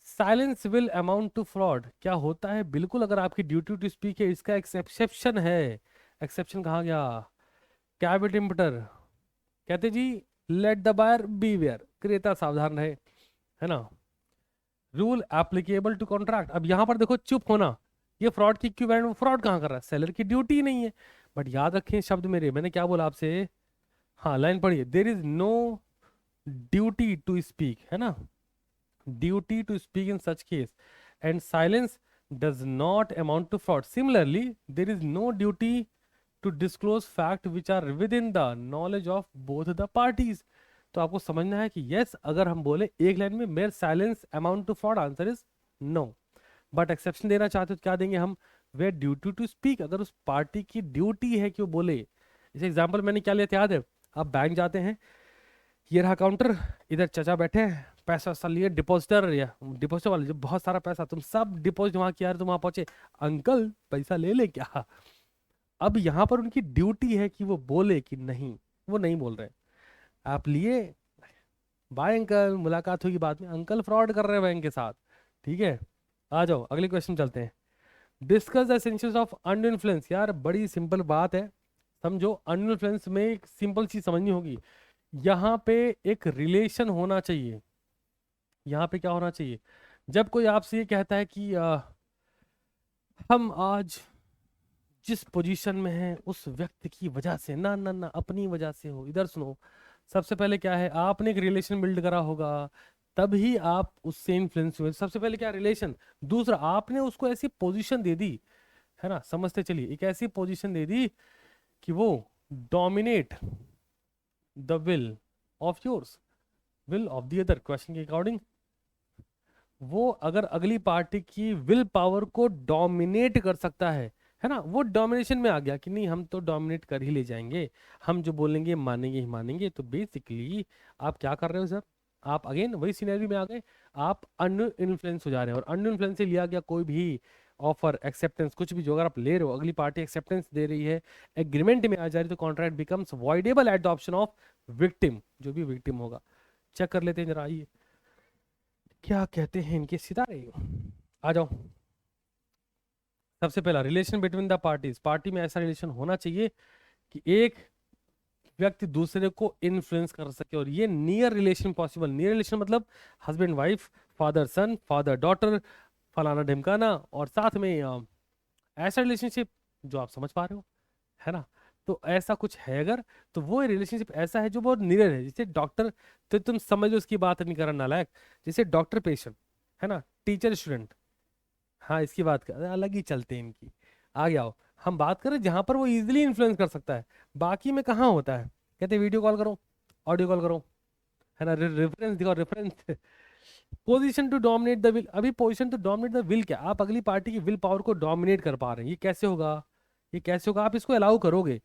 Silence will amount to fraud, क्या होता है, बिल्कुल अगर आपकी ड्यूटी टू स्पीक है, इसका एक्सेप्शन है। एक्सेप्शन कहा गया, कैबिट इम्पटर कहते जी, लेट द बायर बीवेयर, क्रेता सावधान रहे, है ना। रूल एप्लीकेबल टू कॉन्ट्रैक्ट, अब यहां पर देखो चुप होना, ये फ्रॉड की इक्विवेलेंट, फ्रॉड कहां कर रहा है, सेलर की ड्यूटी ही नहीं है। बट याद रखें शब्द मेरे, मैंने क्या बोला आपसे, हाँ लाइन पढ़िए, there is no duty to speak, है ना, duty to speak in such case, and silence does not amount to fraud. Similarly there is no duty to disclose fact which are within the knowledge of both the parties. तो आपको समझना है कि yes अगर हम बोले एक line में mere silence amount to fraud, answer is no. But exception देना चाहते हो तो क्या देंगे हम, वे ड्यूटी टू स्पीक, अगर उस पार्टी की ड्यूटी है कि वो बोले। जैसे एग्जांपल मैंने क्या लिया था याद है, आप बैंक जाते हैं, ये रहा काउंटर, इधर चचा बैठे हैं, पैसा वैसा लिए, डिपॉजिटर या डिपॉजिटर वाले जो बहुत सारा पैसा, तुम सब डिपॉजिट वहां किया, तुम वहां पहुंचे, अंकल पैसा ले ले क्या। अब यहाँ पर उनकी ड्यूटी है कि वो बोले कि नहीं, वो नहीं बोल रहे, आप लिए, बाय अंकल, मुलाकात होगी बाद में, अंकल फ्रॉड कर रहे हैं बैंक के साथ, ठीक है। आ जाओ अगले क्वेश्चन चलते हैं। Discuss the essentials of undo influence, यार बड़ी सिंपल बात है, समझो। अनडू इन्फ्लुएंस में एक सिंपल चीज समझनी होगी, यहाँ पे एक रिलेशन होना चाहिए। यहाँ पे क्या होना चाहिए, जब कोई आपसे ये कहता है कि हम आज जिस पोजीशन में हैं उस व्यक्ति की वजह से, ना ना ना अपनी वजह से हो, इधर सुनो। सबसे पहले क्या है, आपने एक रिलेशन बिल्ड करा होगा, तभी आप उससे इन्फ्लुएंस हुए। सबसे पहले क्या रिलेशन, दूसरा आपने उसको ऐसी पोजीशन दे दी, है ना, समझते चलिए, एक ऐसी पोजीशन दे दी कि वो dominate the will of yours, will of the other, question के अकॉर्डिंग वो अगर अगली पार्टी की विल पावर को डोमिनेट कर सकता है ना, वो डोमिनेशन में आ गया कि नहीं हम तो डोमिनेट कर ही ले जाएंगे, हम जो बोलेंगे मानेंगे ही मानेंगे, तो बेसिकली आप क्या कर रहे हो सर, आप अगेन वही सिनेरियो में आ गए, आप अनइन्फ्लुएंस हो जा रहे हैं, और अनइन्फ्लुएंस से लिया गया कोई भी ऑफर, एक्सेप्टेंस, कुछ भी जो अगर आप ले रहे हो, अगली पार्टी एक्सेप्टेंस दे रही है, एग्रीमेंट में आ जा रही है, तो contract becomes voidable at the option of victim, जो भी विक्टिम होगा। चेक कर लेते हैं जरा, आइए क्या कहते हैं इनके सितारे। आ जाओ। सबसे पहला, relation between the parties. Party में ऐसा रिलेशन होना चाहिए कि एक व्यक्ति दूसरे को इन्फ्लुएंस कर सके, और ये near relation possible. Near relation मतलब हस्बैंड वाइफ, फादर सन, फादर डॉटर, फलाना ढिमकाना, और साथ में ऐसा रिलेशनशिप जो आप समझ पा रहे हो, है ना। तो ऐसा कुछ है अगर, तो वो रिलेशनशिप ऐसा है जो बहुत नियर है। जैसे डॉक्टर, तो तुम समझ लो उसकी बात नहीं करना नालायक, जैसे डॉक्टर पेशेंट, है ना, टीचर स्टूडेंट, हाँ इसकी बात कर, अलग ही चलते हैं इनकी। आगे आओ, हम बात करें जहां पर वो इजिली इन्फ्लुएंस कर सकता है, बाकी में कहाँ होता है। कहते हैं वीडियो कॉल करो, ऑडियो कॉल करो, है ना, रेफरेंस दिखाओ, reference. Position to dominate the will. अभी position to dominate the will क्या, आप अगली पार्टी की विल पावर को डोमिनेट कर पा रहे हैं, ये कैसे होगा, ये कैसे होगा, आप इसको अलाउ करोगे,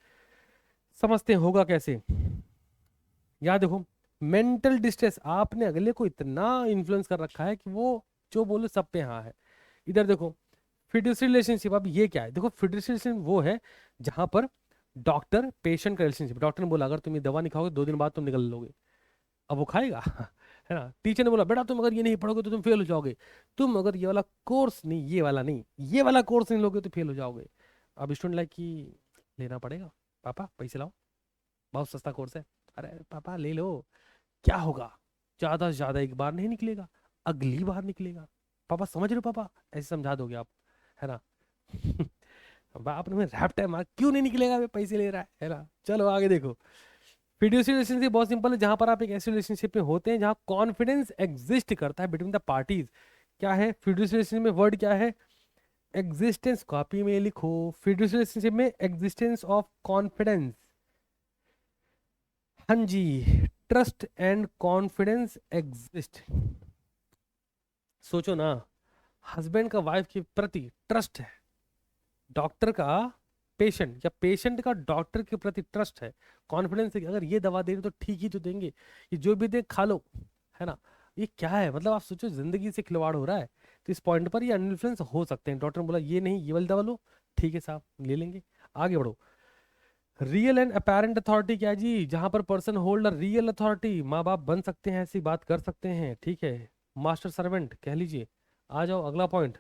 समझते हैं होगा कैसे। याद देखो, मेंटल डिस्ट्रेस, आपने अगले को इतना इन्फ्लुएंस कर रखा है कि वो जो बोले सब पे हाँ है। इधर देखो, फिड्यूशियल रिलेशनशिप। अब ये क्या है, देखो फिड्यूशियल रिलेशनशिप वो है जहां पर डॉक्टर पेशेंट का रिलेशनशिप। डॉक्टर ने बोला अगर तुम ये दवा नहीं खाओगे 2 दिन बाद तुम निकल लोगे, अब वो खाएगा। है ना। टीचर ने बोला बेटा तुम अगर ये नहीं पढ़ोगे तो तुम फेल हो जाओगे, तुम अगर ये वाला कोर्स नहीं, ये वाला नहीं, ये वाला कोर्स नहीं लोगे तो फेल हो जाओगे। अब स्टूडेंट लाइक कि लेना पड़ेगा, पापा पैसे लाओ, बहुत सस्ता कोर्स है। अरे पापा ले लो, क्या होगा, ज्यादा से ज्यादा एक बार नहीं निकलेगा, अगली बार निकलेगा। पापा समझ रहे हो पापा, ऐसे समझा दोगे आप, है ना। बाप ने रैप टाइम मार, क्यों नहीं निकलेगा, वे पैसे ले रहा है ना। चलो आगे देखो, फिड्यूशियल रिलेशनशिप बहुत सिंपल है, जहां पर आप एक ऐसे रिलेशनशिप में होते हैं जहां कॉन्फिडेंस एग्जिस्ट करता है बिटवीन द पार्टीज। क्या है फिड्यूशियल रिलेशनशिप में, वर्ड क्या है, एग्जिस्टेंस, कॉपी में लिखो, फिड्यूशियल रिलेशनशिप में एग्जिस्टेंस ऑफ कॉन्फिडेंस। हाँ जी, ट्रस्ट एंड कॉन्फिडेंस एग्जिस्ट। सोचो ना, हस्बैंड का वाइफ के प्रति ट्रस्ट है, डॉक्टर का पेशेंट या पेशेंट का डॉक्टर के प्रति ट्रस्ट है, कॉन्फिडेंस है कि अगर ये दवा दे रहे तो ठीक ही तो देंगे, ये जो भी दे खा लो, है ना। ये क्या है, मतलब आप सोचो जिंदगी से खिलवाड़ हो रहा है, तो इस पॉइंट पर ये अनइन्फ्लुएंस हो सकते हैं। डॉक्टर ने बोला ये नहीं, ये वाली दवा लो, ठीक है साहब ले लेंगे। आगे बढ़ो, रियल एंड अपेरेंट अथॉरिटी क्या है जी, जहां पर पर्सन होल्ड रियल अथॉरिटी, माँ बाप बन सकते हैं, ऐसी बात कर सकते हैं, ठीक है, मास्टर सर्वेंट कह लीजिए। आ जाओ अगला पॉइंट,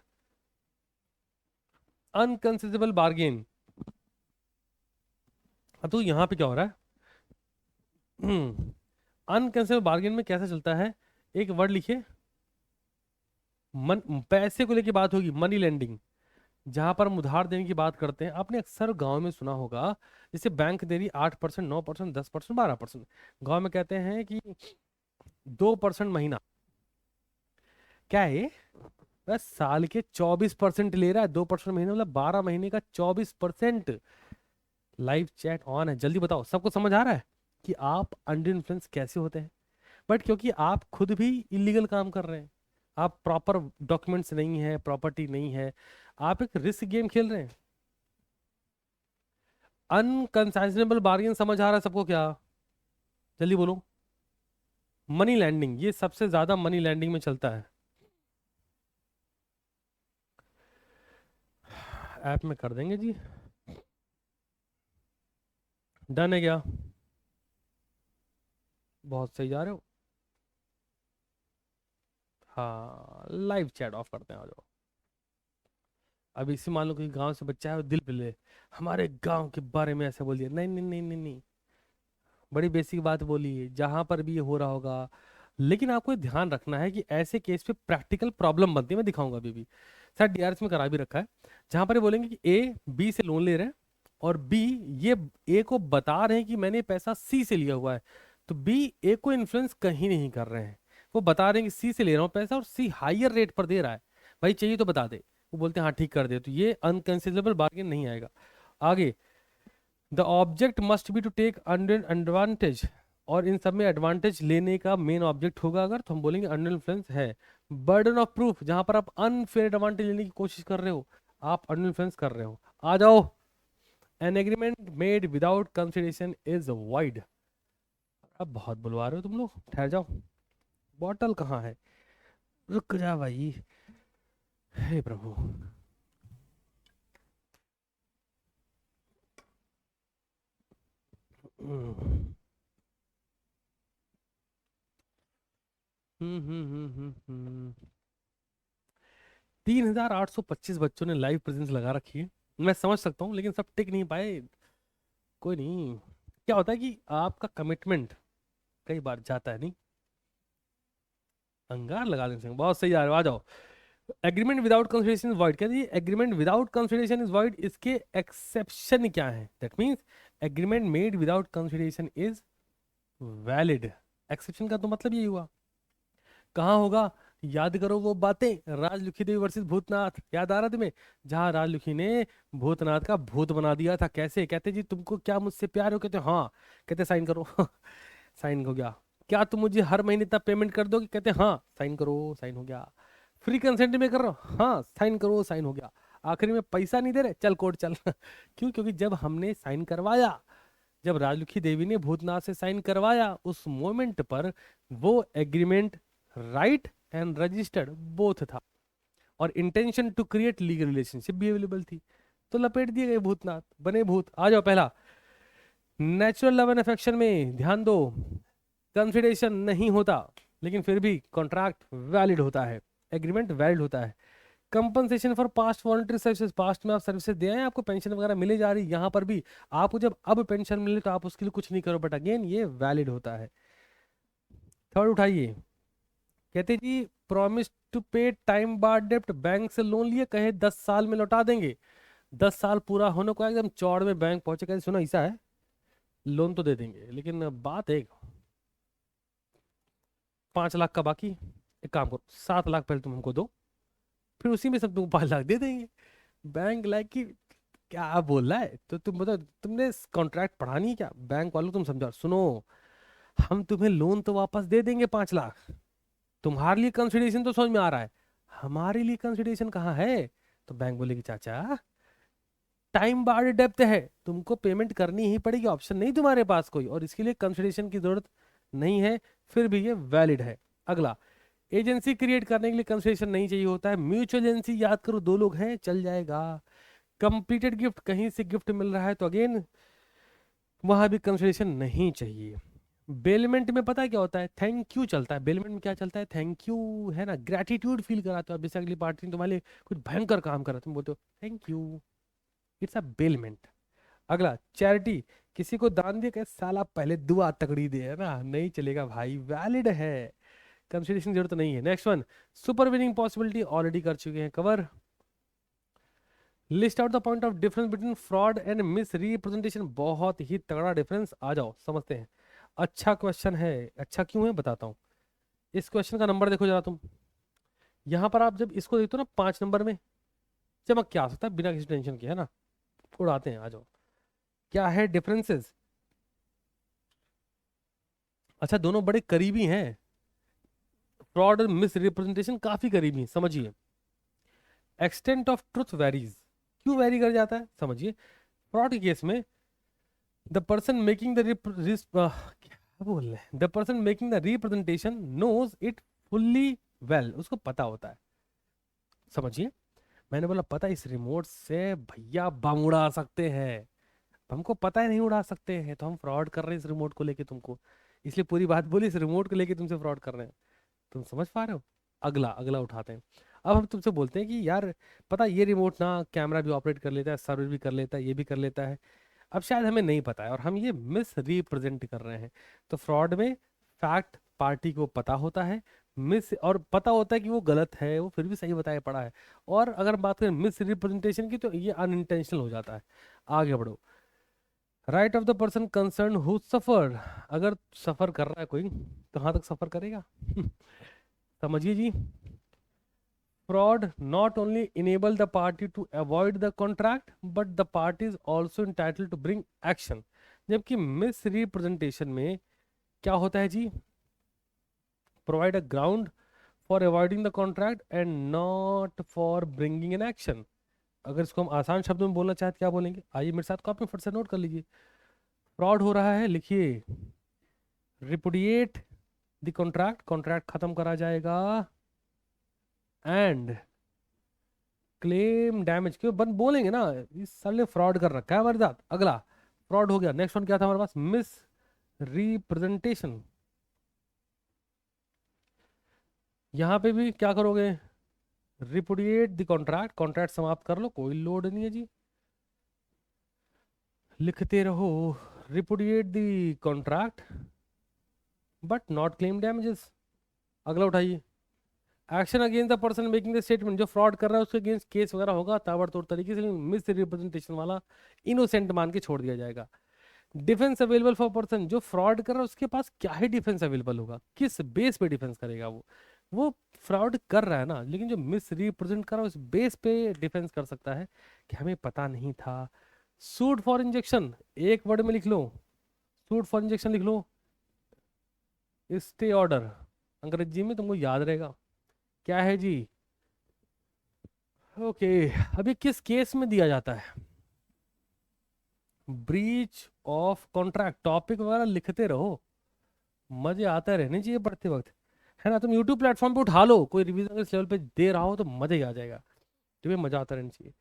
अनकंसिडरेबल बार्गेन। अब तो यहाँ पे क्या हो रहा है, अनकंसिडरेबल बार्गेन में कैसा चलता है, एक वर्ड लिखिए, मन, पैसे को लेके बात होगी, मनी लेंडिंग, जहां पर हम उधार देने की बात करते हैं। आपने अक्सर गांव में सुना होगा, जैसे बैंक दे रही 8%, 9%, 10%, 12%, गांव में कहते हैं कि 2% महीना, क्या है ये, बस साल के 24% ले रहा है, 2% महीने मतलब 12 महीने का 24%। लाइव चैट ऑन है, जल्दी बताओ, सबको समझ आ रहा है कि आप अंडर इन्फ्लुएंस कैसे होते हैं। बट क्योंकि आप खुद भी इलीगल काम कर रहे हैं, आप प्रॉपर डॉक्यूमेंट्स नहीं है, प्रॉपर्टी नहीं है, आप एक रिस्क गेम खेल रहे हैं। अनकंसाइजनेबल बार्गेन समझ आ रहा है सबको क्या, जल्दी बोलो। मनी लैंडिंग, ये सबसे ज्यादा मनी लैंडिंग में चलता है। ऐप में कर देंगे जी, डन है क्या, बहुत सही जा रहे हो। हाँ लाइव चैट ऑफ करते हैं, आ जाओ। अब इसी मान लो कि गांव से बच्चा है, वो दिल पे ले, हमारे गांव के बारे में ऐसे बोलिए, नहीं नहीं नहीं नहीं नहीं, बड़ी बेसिक बात बोली है, जहां पर भी ये हो रहा होगा। लेकिन आपको ये ध्यान रखना है कि ऐसे केस पे प्रैक्टिकल प्रॉब्लम बनती है, मैं दिखाऊंगा अभी भी, शायद डीआरएस में करा भी रखा है, जहां पर ये बोलेंगे कि ए बी से लोन ले रहे हैं, और बी ये ए को बता रहे हैं कि मैंने पैसा सी से लिया हुआ है, तो बी ए को इन्फ्लुएंस कहीं नहीं कर रहे हैं, वो बता रहे हैं कि सी से ले रहा हूँ पैसा और सी हायर रेट पर दे रहा है, भाई चाहिए तो बता दे, वो बोलते हैं हाँ ठीक कर दे, तो ये अनकंसिडरेबल बार्गेन नहीं आएगा। आगे, the object must be to take advantage, और इन सब में एडवांटेज लेने का मेन ऑब्जेक्ट होगा अगर, तो हम बोलेंगे अंडर इन्फ्लुएंस है। बर्डन ऑफ प्रूफ, जहां पर आप अनफेयर एडवांटेज लेने की कोशिश कर रहे हो, आप अंडर इन्फ्लुएंस कर रहे हो। आ जाओ, an agreement made without consideration is wide. अब बहुत बुलवा रहे हो तुम लोग, ठहर जाओ, बॉटल कहाँ है, रुक जा भाई, हे प्रभु। हम्म 3,825 बच्चों ने लाइव प्रेजेंस लगा रखी है। मैं समझ सकता हूँ, लेकिन सब टिक नहीं पाए। कोई नहीं। क्या होता है कि आपका कमिटमेंट कई बार जाता है नहीं। अंगार लगा देंगे, बहुत सही, आ जाओ। Agreement without consideration is void, कहते हैं agreement without consideration is void, इसके एक्सेप्शन क्या है? That means agreement made without consideration is valid. Exception का तो मतलब यही हुआ। कहाँ होगा? याद करो वो बातें, राजलुखी देवी वर्सेस भूतनाथ, याद आ रहा तुम्हें? जहां राजलुखी ने भूतनाथ का भूत बना दिया था। कैसे? कहते जी तुमको क्या मुझसे प्यार हो? कहते हाँ। कहते साइन करो। साइन हो गया। क्या तुम मुझे हर महीने इतना पेमेंट कर दोगे? कहते हाँ। साइन करो, साइन हो गया। फ्री कंसेंट में कर रहा हूँ, हाँ साइन करो, साइन हो गया। आखिरी में पैसा नहीं दे रहे, चल कोर्ट चल। क्यों? क्योंकि जब हमने साइन करवाया, जब राजलुखी देवी ने भूतनाथ से साइन करवाया, उस मोमेंट पर वो agreement write and registered both था, और intention to create legal relationship भी अवेलेबल थी। तो लपेट दिए गए भूतनाथ, बने भूत। आ जाओ पहला, नेचुरल लव एंड अफेक्शन में ध्यान दो, कंसिडरेशन नहीं होता, लेकिन फिर भी कॉन्ट्रैक्ट वैलिड होता है, एग्रीमेंट वैलिड होता है। Compensation for past voluntary services, past में आप सर्विसेज दिए हैं, आपको पेंशन वगैरह मिले जा रही, यहाँ पर भी आपको जब अब पेंशन मिले तो आप उसके लिए कुछ नहीं करो, बट अगेन ये वैलिड होता है। थर्ड उठाइए, कहते जी प्रॉमिस टू पे टाइम बार डेप्ट, बैंक से लोन लिए, कहे 10 साल में लौटा देंगे। 10 साल पूरा होने को एकदम चौड़ में बैंक पहुंचे, कहते सुनो ऐसा है, लोन तो दे देंगे, लेकिन बात एक, 5 लाख का बाकी, एक काम करो 7 लाख पहले तुम हमको दो, फिर उसी में सब तुमको 5 लाख दे देंगे। बैंक लाइक की क्या बोल रहा है? तो तुम बताओ, तुमने कॉन्ट्रैक्ट पढ़ा नहीं क्या? बैंक वालों तुम समझाओ, सुनो हम तुम्हें लोन तो वापस दे देंगे 5 लाख, तुम्हारे लिए कंसिडरेशन तो समझ में आ रहा है, हमारे लिए कंसिडरेशन कहाँ है? तो बैंक बोलेगी चाचा टाइम बार्ड डेप्थ है, तुमको पेमेंट करनी ही पड़ेगी, ऑप्शन नहीं तुम्हारे पास कोई, और इसके लिए कंसिडरेशन की जरूरत नहीं है, फिर भी ये वैलिड है। अगला, एजेंसी क्रिएट करने के लिए कंसिडरेशन नहीं चाहिए होता है। म्यूचुअल एजेंसी, याद करो 2 लोग हैं, चल जाएगा। कंप्लीटेड गिफ्ट, कहीं से गिफ्ट मिल रहा है तो अगेन वहां भी कंसिडरेशन नहीं चाहिए। बेलमेंट में पता है क्या होता है? थैंक यू चलता है। बेलमेंट में क्या चलता है? थैंक यू, है ना, ग्रेटिट्यूड फील कराते हो। अब जैसे अगली पार्टी ने तुम्हारे लिए कुछ भयंकर काम करा, तुम बोलते हो thank you, it's a bailment. अगला, चैरिटी, किसी को दान दिया, कैसे साला पहले दुआ तकड़ी दे, है ना, नहीं चलेगा भाई, वैलिड है, कंसिडरेशन की जरूरत नहीं है। Next one, super winning possibility, already कर चुके हैं cover. List out the point of difference between fraud and miss representation, बहुत ही तगड़ा डिफरेंस, आ जाओ समझते हैं। अच्छा क्वेश्चन है, अच्छा क्यों है बताता हूँ। इस क्वेश्चन का नंबर देखो जरा तुम, यहाँ पर आप जब इसको देखते हो ना 5 नंबर में, चमक क्या आ सकता है बिना किसी टेंशन के, है ना, उड़ाते हैं, आ जाओ। क्या है डिफरेंसेस? अच्छा दोनों बड़े करीबी हैं, फ्रॉड और मिस रिप्रेजेंटेशन काफी करीबी हैं, समझिए। एक्सटेंट ऑफ ट्रुथ वेरीज, क्यों वेरी कर जाता है समझिए। फ्रॉड के केस में द पर्सन मेकिंग द क्या बोल रहे हैं, the person making the representation knows it fully well, उसको पता होता है, समझिए। मैंने बोला पता है, इस रिमोट से भैया बम उड़ा सकते हैं, हमको पता है नहीं उड़ा सकते हैं, तो हम फ्रॉड कर रहे हैं इस रिमोट को लेके तुमको, इसलिए पूरी बात बोली, इस रिमोट को लेके तुमसे फ्रॉड कर रहे हैं। तुम समझ पा रहे हो? अगला अगला उठाते हैं। अब हम तुमसे बोलते हैं कि यार पता है, ये रिमोट ना कैमरा भी ऑपरेट कर लेता है, सर्विस भी कर लेता है, ये भी कर लेता है, अब शायद हमें नहीं पता है और हम ये मिस रिप्रेजेंट कर रहे हैं। तो फ्रॉड में फैक्ट पार्टी को पता होता है, मिस और पता होता है कि वो गलत है, वो फिर भी सही बताया पड़ा है। और अगर बात करें मिस रिप्रेजेंटेशन की, तो ये अनइंटेंशनल हो जाता है। आगे बढ़ो, right of the person concern who suffer, अगर सफर कर रहा है कोई, कहाँ तक सफर करेगा? समझिए जी। Fraud not only enable the party to avoid the contract, but the party is also entitled to bring action. जबकि misrepresentation में क्या होता है जी? Provide a ground for avoiding the contract and not for bringing an action. अगर इसको हम आसान शब्दों में बोलना चाहते क्या बोलेंगे? आइए मेरे साथ कॉपी फट से नोट कर लीजिए। फ्रॉड हो रहा है, लिखिए रिपुडिएट द कॉन्ट्रैक्ट, कॉन्ट्रैक्ट खत्म करा जाएगा, एंड क्लेम डैमेज, क्यों बंद बोलेंगे ना, इस साल ने फ्रॉड कर रखा है हमारे साथ। अगला, फ्रॉड हो गया। नेक्स्ट वन क्या था हमारे पास, मिस रिप्रेजेंटेशन। यहां पे भी क्या करोगे, रिपुडिएट द कॉन्ट्रैक्ट, कॉन्ट्रैक्ट समाप्त कर लो, कोई लोड नहीं है जी, लिखते रहो रिपुडिएट the contract but not claim damages. अगला उठाइए, action against the person making the statement, जो फ्रॉड कर रहा है उसके अगेंस्ट केस वगैरह होगा ताबड़तोड़ तरीके से, मिस रिप्रेजेंटेशन वाला इनोसेंट मान के छोड़ दिया जाएगा। डिफेंस अवेलेबल फॉर पर्सन, जो फ्रॉड कर रहा है उसके पास क्या ही डिफेंस अवेलेबल होगा, किस बेस पे डिफेंस करेगा वो फ्रॉड कर रहा है ना, लेकिन जो मिस रिप्रेजेंट कर रहा है उस बेस पे डिफेंस कर सकता है कि हमें पता नहीं था। सूट फॉर इंजेक्शन, एक वर्ड में लिख लो, सूट फॉर इंजेक्शन लिख लो, स्टे ऑर्डर, अंग्रेजी में तुमको याद रहेगा क्या है जी। ओके, अभी किस केस में दिया जाता है, ब्रीच ऑफ कॉन्ट्रैक्ट, टॉपिक वगैरह लिखते रहो, मजे आता रहने चाहिए पढ़ते वक्त, है ना। तुम यूट्यूब प्लेटफॉर्म पे उठा लो, कोई रिवीजन इस लेवल पे दे रहा हो तो मजा ही आ जाएगा, तुम्हें मजा आता रहना चाहिए।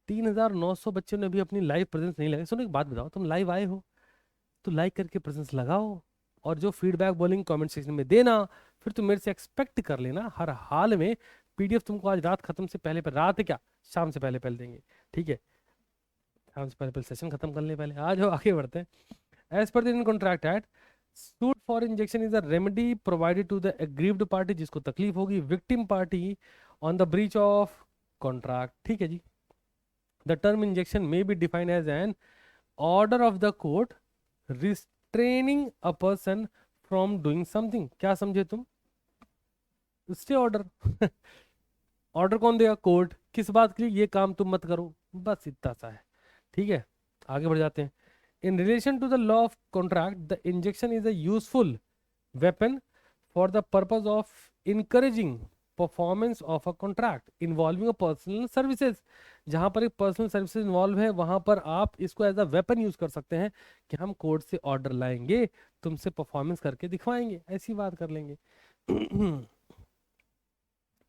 3,900 बच्चों ने अभी अपनी लाइव प्रेजेंस नहीं लगाई। सुनो एक बात बताओ, तुम लाइव आए हो तो लाइक करके प्रेजेंस लगाओ, और जो फीडबैक बोलिंग कमेंट सेक्शन में देना, फिर तुम मेरे से एक्सपेक्ट कर लेना हर हाल में पीडीएफ तुमको आज रात खत्म से पहले, रात है क्या, शाम से पहले पहले देंगे, ठीक है, शाम से पहले पहले सेशन खत्म करने पहले। आज हो आगे बढ़ते हैं। As per the Indian contract act, suit for injection is a remedy provided to the aggrieved party, जिसको तकलीफ होगी, victim party on the breach of contract, ठीक है जी। The term injection may be defined as an order of the court restraining a person from doing something. क्या समझे तुम, stay order order कौन देगा, कोर्ट, किस बात के लिए, ये काम तुम मत करो, बस इतना सा है, ठीक है। आगे बढ़ जाते हैं। In relation to the law of contract, the injunction is a useful weapon for the purpose of encouraging performance of a contract involving a personal services. जहां पर एक पर्सनल सर्विसेज इन्वॉल्व है वहां पर आप इसको एज अ वेपन यूज कर सकते हैं कि हम कोर्ट से ऑर्डर लाएंगे, तुमसे परफॉर्मेंस करके दिखवाएंगे, ऐसी बात कर लेंगे।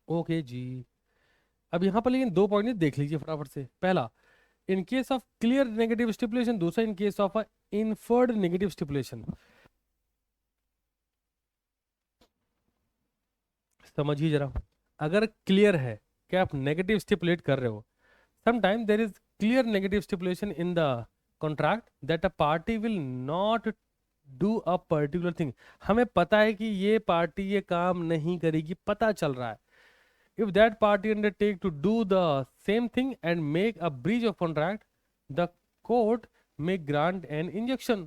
ओके जी, अब यहाँ पर लेकिन दो पॉइंट देख लीजिए फटाफट से। पहला, in case of clear negative stipulation, दूसरा in case of inferred negative stipulation. समझिए जरा, अगर क्लियर है कि आप नेगेटिव स्टिपुलेट कर रहे हो, sometime there is clear negative stipulation in the contract that a party will not do a particular thing. हमें पता है कि ये पार्टी ये काम नहीं करेगी, पता चल रहा है। If that party undertake to do the same thing and make a breach of contract, the court may grant an injunction.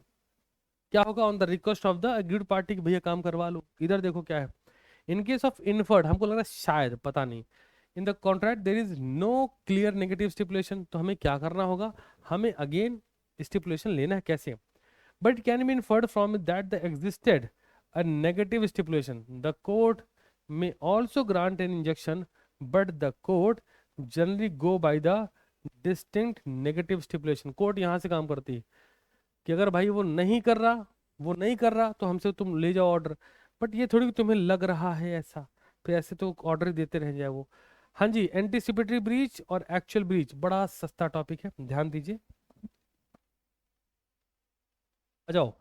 क्या होगा, on the request of the agreed party कि भैया काम करवा लो। इधर देखो क्या है, इन केस ऑफ इनफर्ड, हमको लग रहा है शायद, पता नहीं, in the contract there is no clear negative stipulation, तो हमें क्या करना होगा, हमें अगेन स्टिपुलेशन लेना है, कैसे, but can be inferred from that the existed a negative stipulation. The court may also grant an injunction, but the court generally go by the distinct negative stipulation. Court यहाँ से काम करती है कि अगर भाई वो नहीं कर रहा, वो नहीं कर रहा तो हमसे तुम ले जाओ ऑर्डर, बट ये थोड़ी कि तुम्हें लग रहा है ऐसा, फिर ऐसे तो ऑर्डर देते रह जाए वो। हाँ जी, एंटीसिपेटरी ब्रीच और एक्चुअल ब्रीच बड़ा सस्ता टॉपिक है, ध्यान दीजिए। आ जाओ,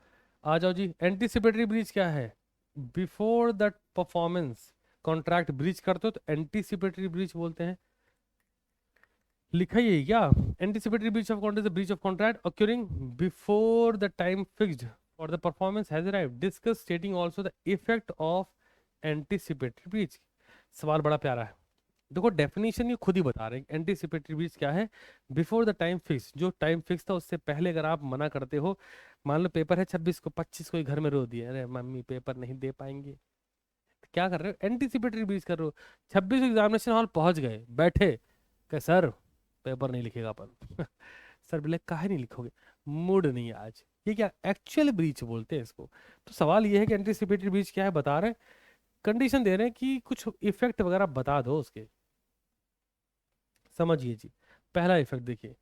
आ जाओ जी। एंटीसिपेटरी ब्रीच क्या है, before the performance contract breach करते हो तो एंटीसिपेटरी ब्रीच बोलते हैं। लिखा ही है क्या, anticipatory breach of contract, breach of contract occurring before the time fixed for the performance has arrived, discuss स्टेटिंग also the effect of anticipatory breach. सवाल बड़ा प्यारा है, देखो डेफिनेशन ये खुद ही बता रहे हैं। एंटीसिपेटरी ब्रीच क्या है, बिफोर द टाइम फिक्स, जो टाइम फिक्स था उससे पहले अगर आप मना करते हो, मान लो पेपर है 26 को, 25 को ही घर में रो दिया, अरे मम्मी पेपर नहीं दे पाएंगे, तो क्या कर रहे हो, एंटीसिपेटरी ब्रीच कर रहे हो। 26 को एग्जामिनेशन हॉल पहुंच गए, बैठे, कहे सर पेपर नहीं लिखेगा अपन सर बोले काहे नहीं लिखोगे, मूड नहीं है आज, ये क्या एक्चुअल ब्रीच बोलते हैं इसको। तो सवाल ये है कि एंटीसिपेटरी ब्रीच क्या है, बता रहे हैं, कंडीशन दे रहे हैं कि कुछ इफेक्ट वगैरह बता दो उसके। समझिए जी, पहला इफेक्ट देखिए,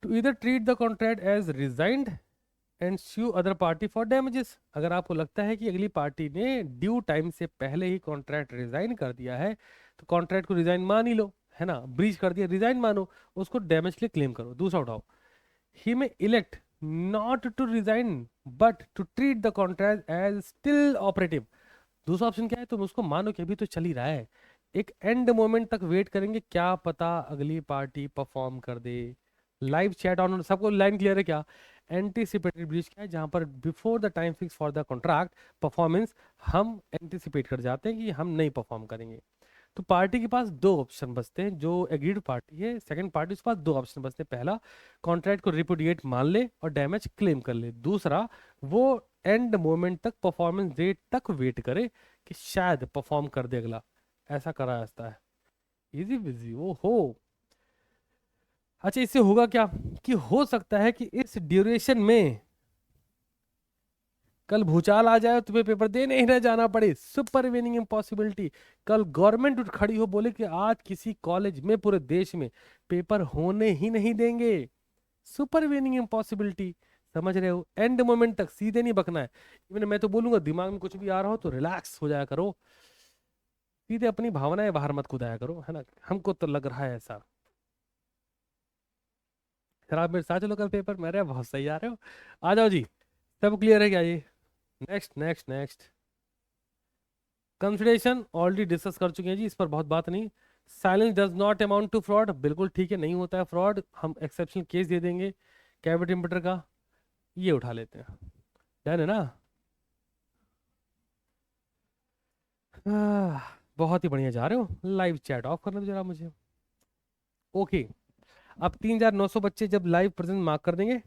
to either treat the contract as rescinded and sue other party for damages. अगर आपको लगता है कि अगली पार्टी ने ड्यू टाइम से पहले ही कॉन्ट्रैक्ट रिजाइन कर दिया है, तो कॉन्ट्रैक्ट को रिजाइन मान ही लो, है ना, ब्रीच कर दिया, रिजाइन मानो, उसको डैमेज के लिए क्लेम करो। दूसरा उठाओ, he may elect not to resign but to treat the contract as still operative. दूसरा ऑप्शन क्या है, तुम उसको मानो कि अभी तो चल ही रहा है, एक एंड मोमेंट तक वेट करेंगे, क्या पता अगली पार्टी परफॉर्म कर दे। लाइव चैट ऑन, सबको लाइन क्लियर है क्या? एंटीसिपेटरी ब्रीच क्या है, जहां पर before the time fix for the contract performance हम एंटीसिपेट कर जाते हैं कि हम नहीं परफॉर्म करेंगे। तो पार्टी के पास दो ऑप्शन बचते हैं, जो एग्रीड पार्टी है सेकंड पार्टी उसके पास दो ऑप्शन बचते हैं। पहला, कॉन्ट्रैक्ट को रिपुडिएट मान ले और डैमेज क्लेम कर ले। दूसरा, वो एंड मोमेंट तक परफॉर्मेंस डेट तक वेट करे कि शायद परफॉर्म कर दे अगला। ऐसा करा जाता है। इजी बिजी ओ हो। अच्छा, इससे होगा क्या कि हो सकता है कि इस ड्यूरेशन में कल भूचाल आ जाए और तुम्हें पेपर देने ही ना जाना पड़े, सुपर विनिंग इम्पॉसिबिलिटी। कल गवर्नमेंट उठ खड़ी हो बोले कि आज किसी कॉलेज में पूरे देश में पेपर होने ही नहीं देंगे, सुपर विनिंग इम्पॉसिबिलिटी। समझ रहे हो? एंड मोमेंट तक सीधे नहीं बकना है। इवन मैं तो बोलूंगा दिमाग में कुछ भी आ रहा हो तो रिलैक्स हो जाया करो, सीधे अपनी भावनाएं बाहर मत कुदाया करो, है ना? हमको तो लग रहा है ऐसा। फिर आप मेरे साथ चलो कल पेपर, मेरे बहुत सही आ रहे हो। आ जाओ जी। सब क्लियर है क्या ये? Next next next. Consideration already discuss कर चुके हैं जी, इस पर बहुत बात नहीं। Silence does not amount to fraud, बिल्कुल ठीक है, नहीं होता है फ्रॉड, हम एक्सेप्शनल केस दे देंगे कैविटी इंपटर का। ये उठा लेते हैं, डन है ना? बहुत ही बढ़िया जा रहे हो। लाइव चैट ऑफ करना दो जरा मुझे। ओके, अब 3900 बच्चे जब लाइव प्रेजेंट मार्क कर देंगे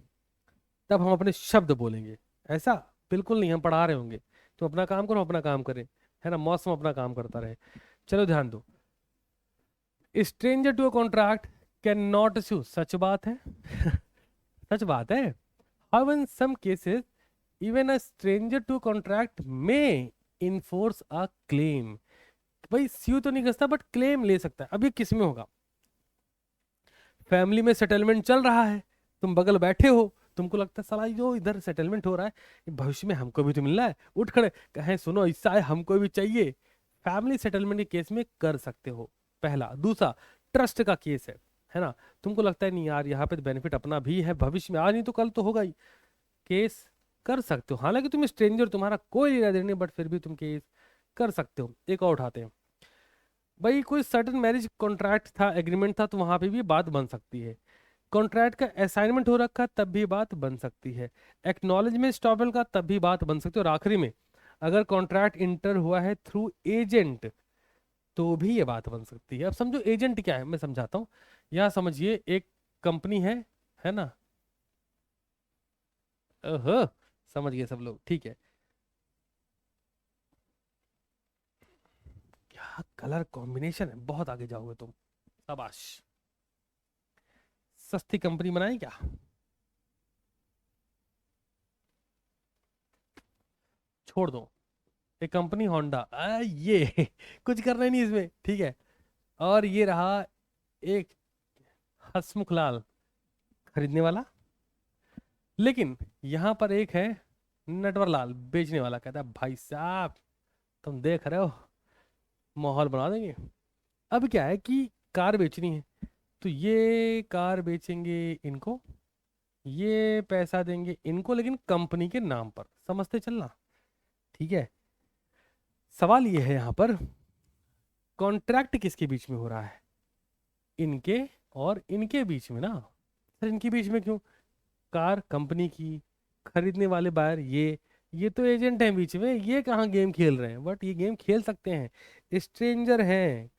तब हम अपने शब्द बोलेंगे। ऐसा बिल्कुल नहीं, हम पढ़ा रहे होंगे, तो अपना काम करो, अपना काम करें, है ना? मौसम अपना काम करता रहे। चलो ध्यान दो। Stranger to a contract can not sue, सच बात है। सच बात है। How in some cases even a stranger to contract may enforce a claim. भाई स्यू तो नहीं कर सकता बट क्लेम ले सकता है। अब ये किस में होगा? फैमिली में सेटलमेंट चल रहा है, तुम बगल बैठे हो, तुमको लगता है साला जो इधर सेटलमेंट हो रहा है ये भविष्य में हमको भी तो मिलना है, उठ खड़े कहें सुनो इससा है हमको भी चाहिए। फैमिली सेटलमेंट के केस में कर सकते हो, पहला। दूसरा, ट्रस्ट का केस है ना? तुमको लगता है नहीं यार यहाँ पे बेनिफिट अपना भी है, भविष्य में आज नहीं तो कल तो होगा ही, केस कर सकते हो। हालांकि तुम स्ट्रेंजर, तुम्हारा कोई लेना देना नहीं, बट फिर भी तुम केस कर सकते हो। एक और उठाते हैं। भाई कोई सर्टन मैरिज कॉन्ट्रैक्ट था, एग्रीमेंट था, तो वहां पे भी बात बन सकती है। कॉन्ट्रैक्ट का असाइनमेंट हो रखा तब भी बात बन सकती है। एक्नॉलेजमेंट स्टॉपल का तब भी बात बन सकती है। और आखिरी में, अगर कॉन्ट्रैक्ट इंटर हुआ है थ्रू एजेंट तो भी ये बात बन सकती है। अब समझो एजेंट क्या है, मैं समझाता हूँ। यहाँ समझिए, एक कंपनी है ना? ओहो, समझ गए सब लोग, ठीक है। क्या कलर कॉम्बिनेशन है, बहुत आगे जाओगे तुम, शाबाश। सस्ती कंपनी बनाई क्या? छोड़ दो। एक कंपनी होंडा, ये कुछ करना ही नहीं इसमें, ठीक है। और ये रहा एक हसमुख लाल, खरीदने वाला। लेकिन यहाँ पर एक है नटवर लाल, बेचने वाला। कहता है भाई साहब तुम देख रहे हो, माहौल बना देंगे। अब क्या है कि कार बेचनी है, तो ये कार बेचेंगे इनको, ये पैसा देंगे इनको, लेकिन कंपनी के नाम पर, समझते चलना, ठीक है। सवाल ये है यहाँ पर, कॉन्ट्रैक्ट किसके बीच में हो रहा है? इनके और इनके बीच में ना। सर इनके बीच में क्यों? कार कंपनी की, खरीदने वाले बायर ये तो एजेंट हैं बीच में, ये कहाँ गेम खेल रहे हैं? बट ये गेम खेल सकते हैं, स्ट्रेंजर हैं।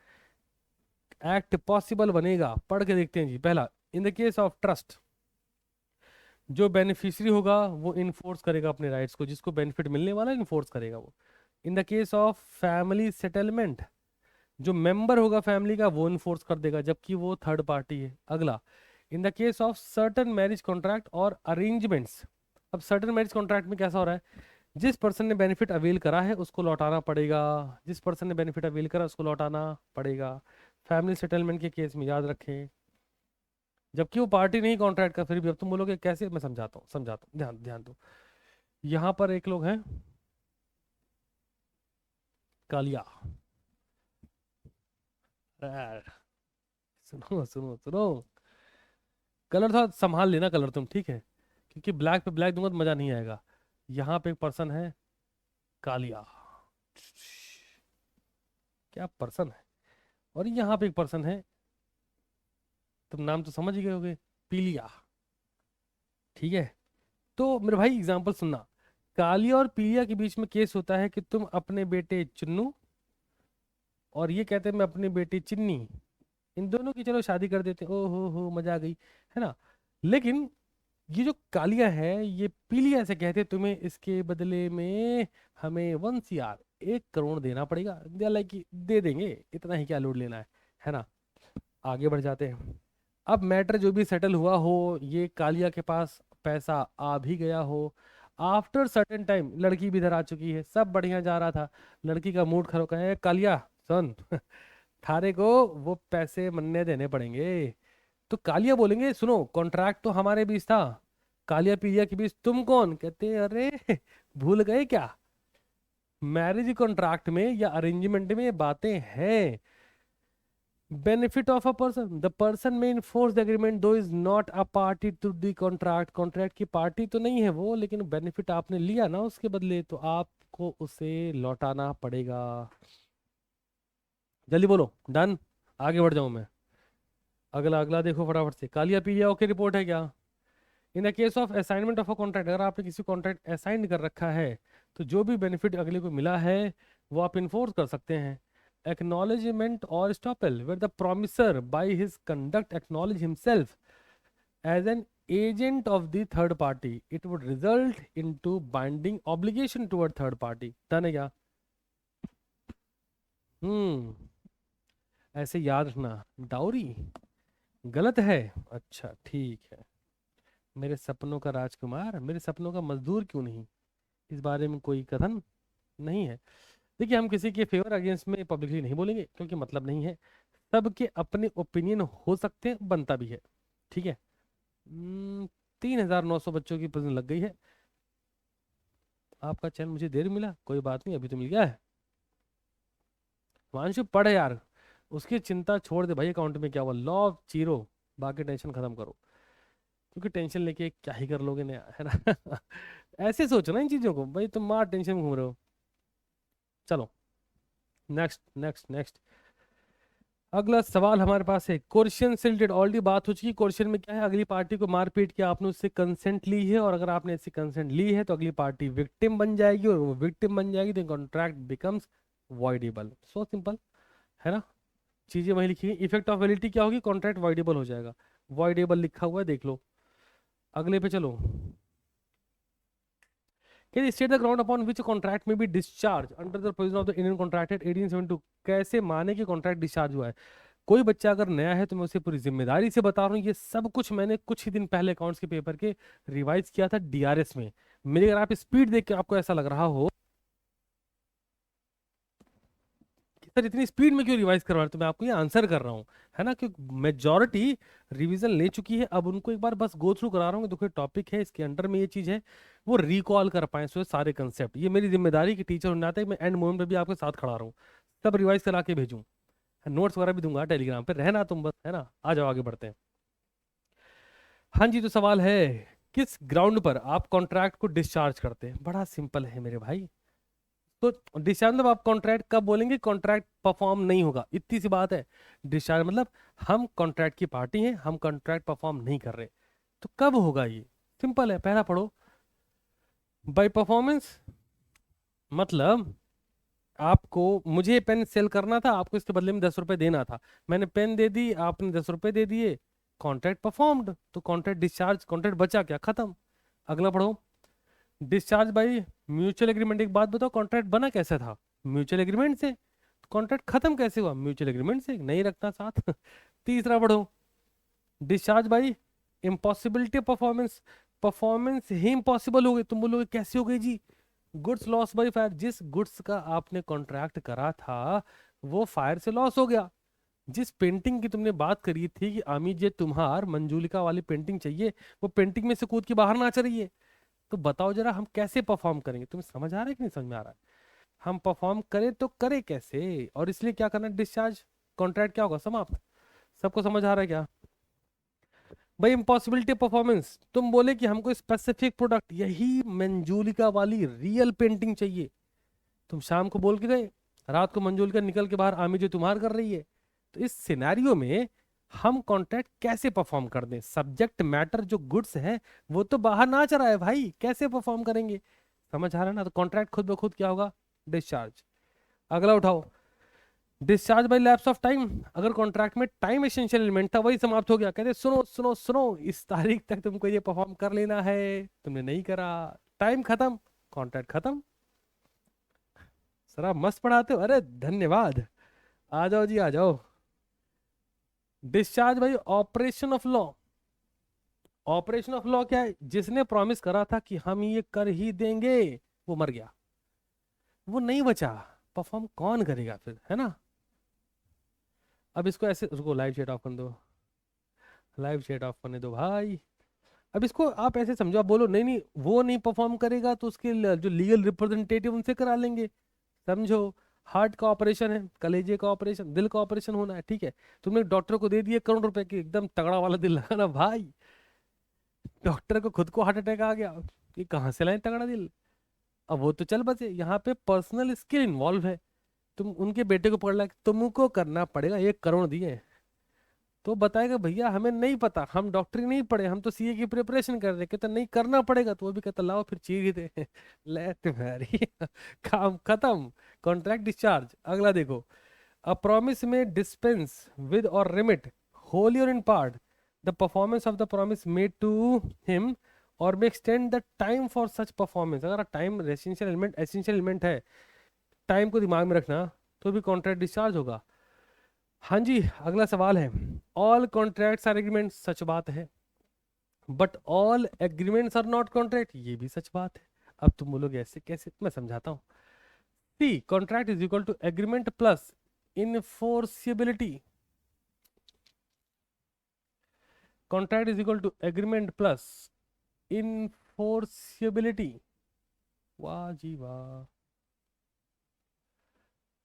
एक्ट पॉसिबल बनेगा, पढ़ के देखते हैं जी। पहला, in the case of trust, जो बेनिफिशियरी होगा वो इन्फोर्स करेगा अपने राइट्स को, जिसको बेनिफिट मिलने वाला इन्फोर्स करेगा वो। In the case of family settlement, जो मेंबर होगा फैमिली का वो इन्फोर्स कर देगा, जबकि वो थर्ड पार्टी है। अगला, in the case of certain marriage contract और अरेंजमेंट्स। अब सर्टन मैरिज कॉन्ट्रैक्ट में कैसा हो रहा है? जिस पर्सन ने बेनिफिट अवेल करा है उसको लौटाना पड़ेगा, जिस पर्सन ने बेनिफिट अवेल करा उसको लौटाना पड़ेगा। फैमिली सेटलमेंट के केस में याद रखें, जबकि वो पार्टी नहीं कॉन्ट्रैक्ट का, फिर भी। अब तुम बोलोगे कैसे, मैं समझाता हूँ, ध्यान ध्यान दो। यहाँ पर एक लोग हैं, कालिया। अरे, सुनो सुनो सुनो। कलर थोड़ा संभाल लेना कलर तुम, ठीक है, क्योंकि ब्लैक पे ब्लैक दूंगा तो मजा नहीं आएगा। यहाँ पे एक पर्सन है, कालिया, क्या पर्सन है। और यहाँ पे एक पर्सन है, तुम नाम तो समझ ही गए होगे, पीलिया। ठीक है, तो मेरे भाई एग्जांपल सुनना। कालिया और पीलिया के बीच में केस होता है कि तुम अपने बेटे चुन्नू और ये कहते हैं मैं अपनी बेटी चिन्नी, इन दोनों की चलो शादी कर देते हैं, ओ हो मजा आ गई, है ना। लेकिन ये जो कालिया है ये पीलिया से कहते तुम्हें इसके बदले में हमें 1 CR 1 करोड़ देना पड़ेगा। लाइक दे देंगे, इतना ही क्या लोड लेना है ना। आगे बढ़ जाते हैं। अब मैटर जो भी सेटल हुआ हो, ये कालिया के पास पैसा आ भी गया हो, आफ्टर सर्टेन टाइम लड़की भी इधर आ चुकी है, सब बढ़िया जा रहा था, लड़की का मूड खराब है, कालिया सुन थारे को वो पैसे मन्ने देने पड़ेंगे। तो कालिया बोलेंगे सुनो कॉन्ट्रैक्ट तो हमारे बीच था, कालिया पीलिया के बीच तुम कौन, कहते अरे भूल गए क्या, मैरिज कॉन्ट्रैक्ट में या अरेंजमेंट में ये बातें हैं। Benefit of a person, the person may enforce the agreement though is not a party to the contract, contract की पार्टी तो नहीं है वो, लेकिन बेनिफिट आपने लिया ना उसके बदले, तो आपको उसे लौटाना पड़ेगा। जल्दी बोलो, डन, आगे बढ़ जाऊं मैं। अगला अगला देखो फटाफट से, कालिया पीलिया ओके रिपोर्ट है क्या। In the case of assignment of a contract, अगर आपने किसी कॉन्ट्रैक्ट असाइन कर रखा है तो जो भी बेनिफिट अगले को मिला है वो आप इन्फोर्स कर सकते हैं। एक्नॉलेजमेंट और estoppel, where the promisor by his conduct acknowledge himself as an agent of the third party it would result into binding obligation toward third party. Done है क्या। हम्म, ऐसे याद रखना, डाउरी गलत है, अच्छा ठीक है। मेरे सपनों का राजकुमार, मेरे सपनों का मजदूर क्यों नहीं, इस बारे में कोई कथन नहीं है। देखिए हम किसी के फेवर अगेंस्ट में पब्लिकली नहीं बोलेंगे क्योंकि मतलब नहीं है, सबके अपने ओपिनियन हो सकते हैं, बनता भी है। ठीक है। 3900 बच्चों की प्रेजेंट लग गई है। आपका चैनल मुझे देर मिला, कोई बात नहीं, अभी तो मिल गया है। वांशु पढ़े यार, उसकी चिंता छोड़ दे भाई, अकाउंट में क्या हुआ, लॉ ऑफ जीरो, बाकी टेंशन खत्म करो, क्योंकि टेंशन लेके क्या ही कर लोगे नया, है ना ऐसे सोचो ना इन चीजों को, भाई तुम मार टेंशन में घूम रहे हो। चलो नेक्स्ट नेक्स्ट नेक्स्ट, अगला सवाल हमारे पास है क्वेश्चन से रिलेटेड, ऑलरेडी बात हो चुकी। क्वेश्चन में क्या है, अगली पार्टी को मारपीट किया, आपने उससे कंसेंट ली है, और अगर आपने ऐसी कंसेंट ली है तो अगली पार्टी विक्टिम बन जाएगी, और वो विक्टिम बन जाएगी तो contract becomes voidable. So simple है ना, चीजें वही लिखी है। इफेक्ट ऑफ वैलिडिटी क्या होगी, कॉन्ट्रैक्ट वॉइडेबल हो जाएगा, वॉइडेबल लिखा हुआ है देख लो। अगले पे चलो, can state the ground upon which contract may be discharge under the provision of the Indian contract act 1872, कैसे माने कि कॉन्ट्रैक्ट डिस्चार्ज हुआ है। कोई बच्चा अगर नया है तो मैं उसे पूरी जिम्मेदारी से बता रहा हूँ, ये सब कुछ मैंने कुछ ही दिन पहले अकाउंट्स के पेपर के रिवाइज किया था डीआरएस में। मेरी अगर आप स्पीड देख के आपको ऐसा लग रहा हो कि सर इतनी स्पीड में क्यों रिवाइज करवा रहे हो, तो मैं आपको ये आंसर कर रहा हूँ, है ना, क्योंकि मेजॉरिटी रिवीजन ले चुकी है, अब उनको एक बार बस गो थ्रू करा रहा हूँ कि देखो टॉपिक है इसके अंडर में ये चीज़ है, वो रिकॉल कर पाए सो सारे कंसेप्ट। ये मेरी जिम्मेदारी की टीचर होने नाते मैं एंड मोमेंट पे भी आपके साथ खड़ा रहा हूँ, सब रिवाइज करा के भेजूँ, नोट्स वगैरह भी दूंगा टेलीग्राम पे, रहना तुम बस, है ना। आ जाओ आगे बढ़ते हैं। हाँ जी, तो सवाल है किस ग्राउंड पर आप कॉन्ट्रैक्ट को डिस्चार्ज करते हैं। बड़ा सिंपल है मेरे भाई, तो डिस्चार्ज मतलब आप कॉन्ट्रैक्ट कब बोलेंगे, कॉन्ट्रैक्ट परफॉर्म नहीं होगा, इतनी सी बात है। डिस्चार्ज मतलब हम कॉन्ट्रैक्ट की पार्टी हैं, हम कॉन्ट्रैक्ट परफॉर्म नहीं कर रहे, तो कब होगा ये, सिंपल है, पहला पढ़ो। बाय परफॉर्मेंस मतलब आपको, मुझे पेन सेल करना था, आपको इसके बदले में 10 रुपए देना था, मैंने पेन दे दी, आपने 10 रुपए दे दिए, कॉन्ट्रैक्ट परफॉर्म्ड, तो कॉन्ट्रैक्ट डिस्चार्ज, कॉन्ट्रैक्ट बचा क्या, खत्म। अगला पढ़ो, डिस्चार्ज बाई म्यूचुअल एग्रीमेंट। एक बात बताओ, कॉन्ट्रैक्ट बना कैसे था, म्यूचुअल एग्रीमेंट से, कॉन्ट्रैक्ट खत्म कैसे हुआ, म्यूचुअल एग्रीमेंट से, नहीं रखता साथ तीसरा पढ़ो, discharge by impossibility performance, performance he impossible हो गई, तुम बोलोगे कैसे हो गई जी, गुड्स लॉस बाई फायर, जिस गुड्स का आपने कॉन्ट्रैक्ट करा था वो फायर से लॉस हो गया। जिस पेंटिंग की तुमने बात करी थी कि आमी जे तुम्हार मंजूलिका वाली पेंटिंग चाहिए, वो पेंटिंग में से कूद के बाहर ना चली है, तो बताओ जरा हम कैसे परफॉर्म करेंगे, तुम्हें समझ आ रहा है कि नहीं समझ में आ रहा है, हम परफॉर्म करें तो करें कैसे, और इसलिए क्या करना, डिस्चार्ज, कॉन्ट्रैक्ट क्या होगा, समाप्त। सबको समझ आ रहा है क्या। भाई इम्पॉसिबिलिटी परफॉर्मेंस, तुम बोले कि हमको स्पेसिफिक प्रोडक्ट, यही मंजूलिका वाली रियल पेंटिंग चाहिए, तुम शाम को बोल के गए, रात को मंजूलिका निकल के बाहर आमी जो तुम्हार कर रही है। तो इस सिनेरियो में हम कॉन्ट्रैक्ट कैसे परफॉर्म कर दें? सब्जेक्ट मैटर जो गुड्स है वो तो बाहर नाच रहा है भाई, कैसे परफॉर्म करेंगे? समझ आ रहा है ना? तो कॉन्ट्रैक्ट खुद ब खुद क्या होगा? डिस्चार्ज। अगला उठाओ, discharge by lapse of time. अगर कॉन्ट्रैक्ट में टाइम एसेंशियल एलिमेंट था, वही समाप्त हो गया। कहते सुनो सुनो सुनो, इस तारीख तक तुमको ये परफॉर्म कर लेना है, तुमने नहीं करा, टाइम खत्म, कॉन्ट्रैक्ट खत्म। सर आप मस्त पढ़ाते हो, अरे धन्यवाद। आ जाओ जी, आ जाओ। Discharge by operation of law. Operation of law क्या है? जिसने प्रॉमिस करा था कि हम ये कर ही देंगे, वो मर गया, वो नहीं बचा, परफॉर्म कौन करेगा फिर, है ना? अब इसको ऐसे, उसको लाइव चैट ऑफ कर दो, लाइव चैट ऑफ करने दो भाई। अब इसको आप ऐसे समझो, आप बोलो नहीं नहीं वो नहीं परफॉर्म करेगा तो उसके जो लीगल रिप्रेजेंटेटिव उनसे करा लेंगे। समझो, हार्ट का ऑपरेशन है, कलेजे का ऑपरेशन, दिल का ऑपरेशन होना है, ठीक है, तुमने डॉक्टर को दे दिए करोड़ रुपए की, एकदम तगड़ा वाला दिल लगाना भाई, डॉक्टर को खुद को हार्ट अटैक आ गया, ये कहाँ से लाए तगड़ा दिल? अब वो तो चल बसे, यहाँ पे पर्सनल स्किल इन्वॉल्व है। तुम उनके बेटे को पकड़ ला, तुमको करना पड़ेगा, 1 करोड़ दिए, तो बताएगा भैया हमें नहीं पता, हम डॉक्टरी नहीं पढ़े, हम तो सीए की प्रिपरेशन कर रहे, कहता नहीं करना पड़ेगा, तो वो भी कहता लाओ फिर चीर ही दे ले तुम्हारी काम खत्म, कॉन्ट्रैक्ट डिस्चार्ज। अगला देखो, a promise may dispense with or remit wholly or in part the performance of the promise made to him or may extend the time for such performance. अगर टाइम एसेंशियल एलिमेंट है, time को दिमाग में रखना, तो भी contract discharge होगा। हाँ जी, अगला सवाल है, ऑल कॉन्ट्रैक्ट्स आर एग्रीमेंट, सच बात है, but all agreements are not contract, ये भी सच बात है। अब तुम बोलोगे ऐसे कैसे, मैं समझाता हूँ। See contract is equal to agreement plus enforceability, contract is equal to agreement plus enforceability, वाह जी वाह,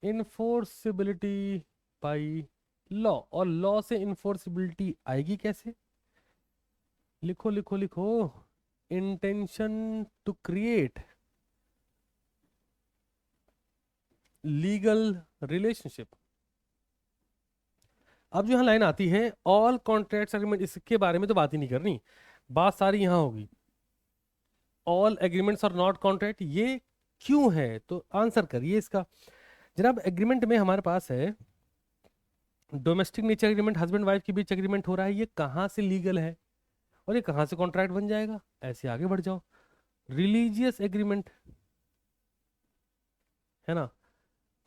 इनफोर्सिबिलिटी बाई लॉ, और लॉ से इनफोर्सिबिलिटी आएगी कैसे? लिखो लिखो लिखो, intention to create legal relationship. अब जो यहाँ लाइन आती है ऑल कॉन्ट्रैक्ट्स एग्रीमेंट, इसके बारे में तो बात ही नहीं करनी, बात सारी यहाँ होगी, ऑल एग्रीमेंट्स और नॉट कॉन्ट्रैक्ट, ये क्यों है? तो आंसर करिए इसका। जनाब एग्रीमेंट में हमारे पास है domestic nature agreement, husband wife के बीच एग्रीमेंट हो रहा है, ये कहाँ से लीगल है और ये कहाँ से कॉन्ट्रैक्ट बन जाएगा? ऐसे आगे बढ़ जाओ, रिलीजियस एग्रीमेंट, है ना,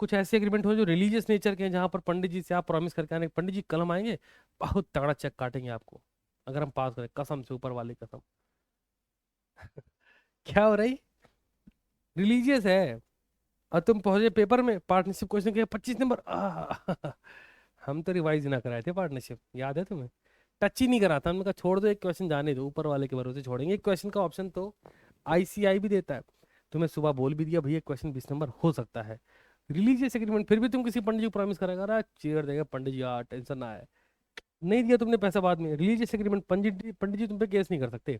कुछ ऐसे एग्रीमेंट हो जो रिलीजियस नेचर के हैं, जहां पर पंडित जी से आप प्रॉमिस करके आने, पंडित जी कल हम आएंगे, बहुत तगड़ा चेक काटेंगे आपको अगर हम पास करें, कसम से, ऊपर वाले कसम। क्या हो रही, रिलीजियस है, और तुम पहुंचे पेपर में पार्टनरशिप क्वेश्चन के 25 नंबर, हम तो रिवाइज ना कराए थे पार्टनरशिप, याद है तुम्हें? टच ही नहीं करा था, हमने कहा छोड़ दो, एक क्वेश्चन जाने दो, ऊपर वाले के भरोसे छोड़ेंगे, एक क्वेश्चन का ऑप्शन तो आईसीआई भी देता है। तुम्हें सुबह बोल भी दिया भैया क्वेश्चन 20 नंबर हो सकता है, रिलीजियस एग्रीमेंट, फिर भी तुम किसी पंडित जी को प्रॉमिस करेगा, अरे चेयर देगा पंडित जी, यार टेंशन ना है, नहीं दिया तुमने पैसा बाद में, रिलीजियस एग्रीमेंट, पंडित जी तुम पे केस नहीं कर सकते।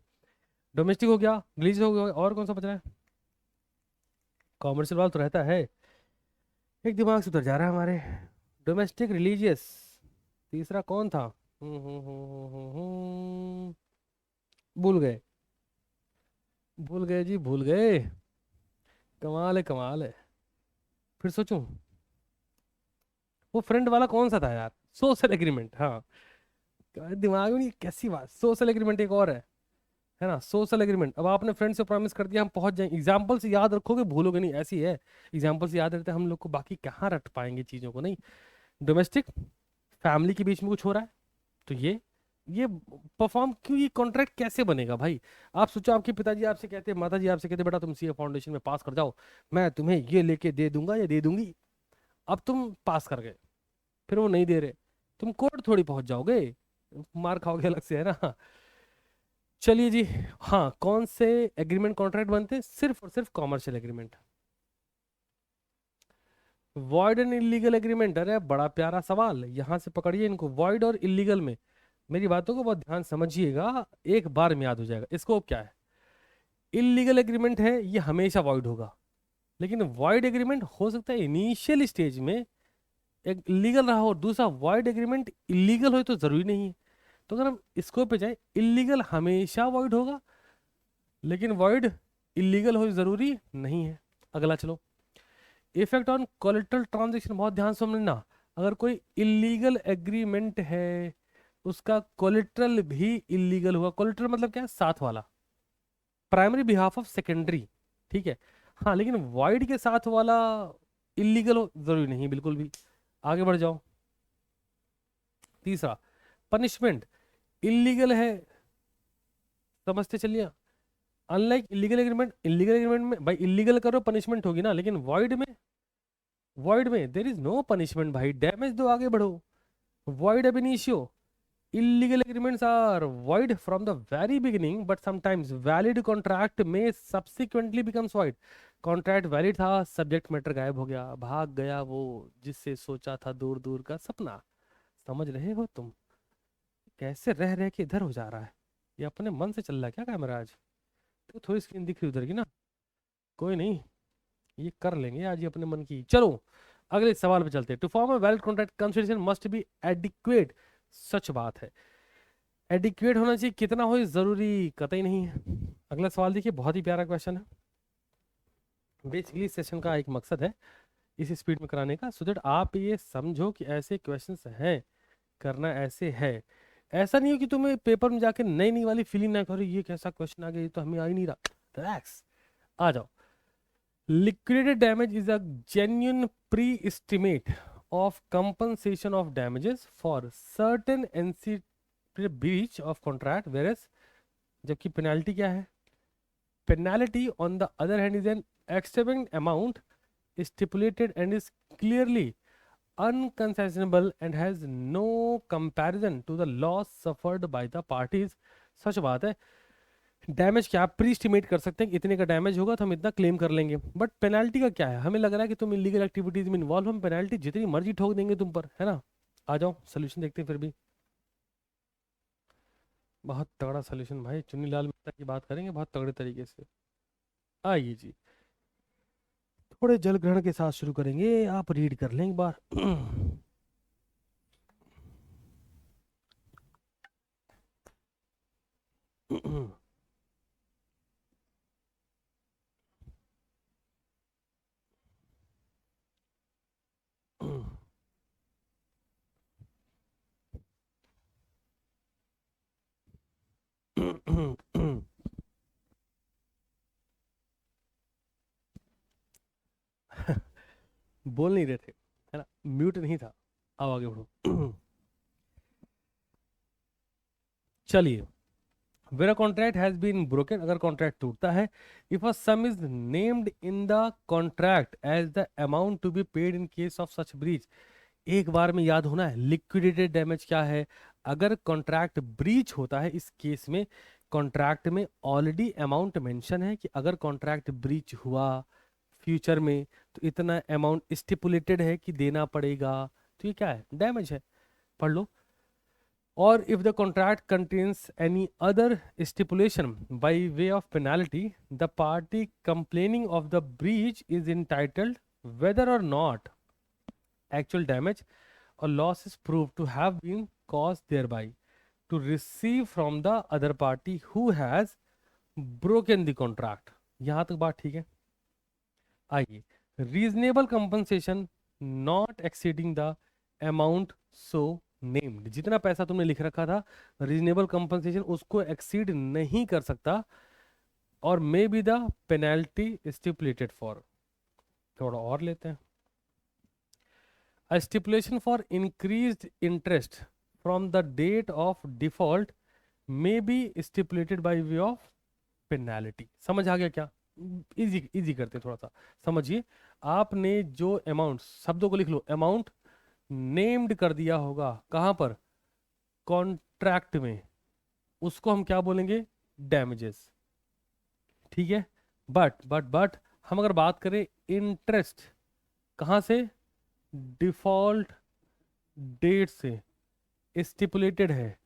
डोमेस्टिक हो गया, रिलीजियस हो गया, और कौन सा बच रहा है? कॉमर्शियल वाला तो रहता है, एक दिमाग से उतर जा रहा है हमारे, डोमेस्टिक, रिलीजियस, तीसरा कौन था? भूल गए, भूल गए जी, भूल गए, कमाल है कमाल है, फिर सोचूं, वो फ्रेंड वाला कौन सा था यार? सोशल एग्रीमेंट, हाँ, दिमाग में नहीं, कैसी बात, सोशल एग्रीमेंट एक और है ना, सोशल एग्रीमेंट। अब आपने फ्रेंड से प्रॉमिस कर दिया हम पहुंच जाएंगे, एग्जाम्पल से याद रखोगे, भूलोगे नहीं, ऐसी है, एग्जाम्पल से याद रहते हैं हम लोग को, बाकी कहाँ रट पाएंगे चीजों को, नहीं। डोमेस्टिक, फैमिली के बीच में कुछ हो रहा है, तो ये परफॉर्म क्यों, ये कॉन्ट्रैक्ट कैसे बनेगा भाई? आप सोचो, आपके पिताजी आपसे कहते हैं, माता जी आपसे कहते हैं, बेटा तुम सीए फाउंडेशन में पास कर जाओ, मैं तुम्हें ये लेके दे दूंगा या दे दूंगी, अब तुम पास कर गए, फिर वो नहीं दे रहे, तुम कोर्ट थोड़ी पहुंच जाओगे, मार खाओगे अलग से, है ना? चलिए जी, हाँ, कौन से एग्रीमेंट कॉन्ट्रैक्ट बनते हैं? सिर्फ और सिर्फ commercial agreement. Void and illegal agreement, अरे बड़ा प्यारा सवाल, यहां से पकड़िए इनको, वॉइड और इलीगल में मेरी बातों को बहुत ध्यान समझिएगा, एक बार में याद हो जाएगा। स्कोप क्या है? इलीगल एग्रीमेंट है, ये हमेशा वॉइड होगा। लेकिन वॉइड एग्रीमेंट हो सकता है इनिशियल स्टेज में एक लीगल रहा हो, दूसरा वॉइड एग्रीमेंट इलीगल हो, तो जरूरी नहीं है। तो अगर हम स्कोप पे जाए, इलीगल हमेशा वॉइड होगा, लेकिन वॉइड इलीगल हो जरूरी नहीं है। अगला चलो, इफेक्ट ऑन कोलेटरल ट्रांजेक्शन, बहुत ध्यान से समझना। अगर कोई इलीगल एग्रीमेंट है, उसका कोलेटरल भी इलीगल हुआ। कोलेटरल मतलब क्या है? साथ वाला, प्राइमरी बिहाफ ऑफ सेकेंडरी, ठीक है। हाँ, लेकिन वाइड के साथ वाला इलीगल हो जरूरी नहीं बिल्कुल भी। आगे बढ़ जाओ। तीसरा, पनिशमेंट इलीगल है, समझते चलिए। Unlike illegal agreement, illegal agreement में भाई इलीगल करो पनिशमेंट होगी ना, लेकिन वॉइड में देर इज नो पनिशमेंट भाई, डैमेज दो आगे बढ़ो। वॉइड अब initio, illegal agreements are void from the very beginning, but sometimes valid contract may subsequently becomes void. Contract valid था, सब्जेक्ट मैटर गायब हो गया, भाग गया वो जिससे सोचा था दूर दूर का सपना। समझ रहे हो तुम? कैसे रह रह के इधर हो जा रहा है, ये अपने मन से चल रहा है क्या कैमरा आज? तो थोड़ी स्क्रीन दिख रही उधर की ना, कोई नहीं, ये कर लेंगे आज ये अपने मन की। चलो अगले सवाल पे चलते हैं। To form a valid contract consideration must be adequate, सच बात है। एडिक्वेट होना चाहिए, कितना हो जरूरी कतई नहीं है। अगला सवाल देखिए, बहुत ही प्यारा क्वेश्चन है। बेसिकली सेशन का एक मकसद है इस स्पीड में कराने का, सो दैट आप ये समझो कि ऐसे क्वेश्चंस हैं, करना ऐसे है। ऐसा नहीं हो कि तुम्हें पेपर में जाके नई नई वाली फीलिंग ना करो, ये कैसा क्वेश्चन आ गया, ये तो हमें आ ही नहीं रहा। रिलैक्स, आ जाओ। Liquidated damage is a genuine pre estimate of compensation of damages for certain एनसी ब्रीच ऑफ कॉन्ट्रैक्ट, वेरस जबकि पेनाल्टी क्या है? Penalty on the other hand is an extravagant amount stipulated and is clearly unconcessionable and has no comparison to the loss suffered by the parties. सच बात है, damage क्या आप pre estimate कर सकते हैं कि इतने का डैमेज होगा तो हम इतना क्लेम कर लेंगे। बट पेनाल्टी का क्या है? हमें लग रहा है कि तुम इलीगल एक्टिविटीज में इन्वॉल्व, हम पेनाल्टी जितनी मर्जी ठोक देंगे तुम पर, है ना। आ जाओ सोल्यूशन देखते हैं फिर भी। बहुत तगड़ा सोल्यूशन भाई, चुन्नीलाल मेहता की बात करेंगे बहुत तगड़े तरीके से। आइए जी, थोड़े जल ग्रहण के साथ शुरू करेंगे, आप रीड कर लें एक बार। बोल नहीं रहे थे, है ना, म्यूट नहीं था। आओ आगे बढ़ो। चलिए, where a contract has been broken, अगर कॉन्ट्रैक्ट टूटता है, if a sum is named in the contract as the amount to be paid in case of such breach. एक बार में याद होना है, लिक्विडेटेड डैमेज क्या है? अगर कॉन्ट्रैक्ट ब्रीच होता है, इस केस में कॉन्ट्रैक्ट में ऑलरेडी अमाउंट मेंशन है कि अगर कॉन्ट्रैक्ट ब्रीच हुआ फ्यूचर में तो इतना अमाउंट स्टिपुलेटेड है कि देना पड़ेगा, तो ये क्या है? डैमेज है। पढ़ लो। Or if the contract contains any other stipulation by way of penalty, the party complaining of the breach is entitled, whether or not actual damage or loss is proved to have been caused thereby, to receive from the other party who has broken the contract. यहाँ तक बात ठीक है? आइए, reasonable compensation not exceeding the amount so named, जितना पैसा तुमने लिख रखा था रीजनेबल कंपनसेशन उसको एक्सीड नहीं कर सकता, और may be the penalty stipulated for. थोड़ा और लेते हैं। A stipulation for increased interest from the date of default may be stipulated by way of penalty. समझ आ गया क्या? इजी इजी करते हैं थोड़ा सा, समझिए। आपने जो अमाउंट, शब्दों को लिख लो, अमाउंट नेम्ड कर दिया होगा कहां पर? कॉन्ट्रैक्ट में, उसको हम क्या बोलेंगे? डैमेजेस, ठीक है। बट हम अगर बात करें इंटरेस्ट, कहां से? डिफॉल्ट डेट से, स्टिपुलेटेड है,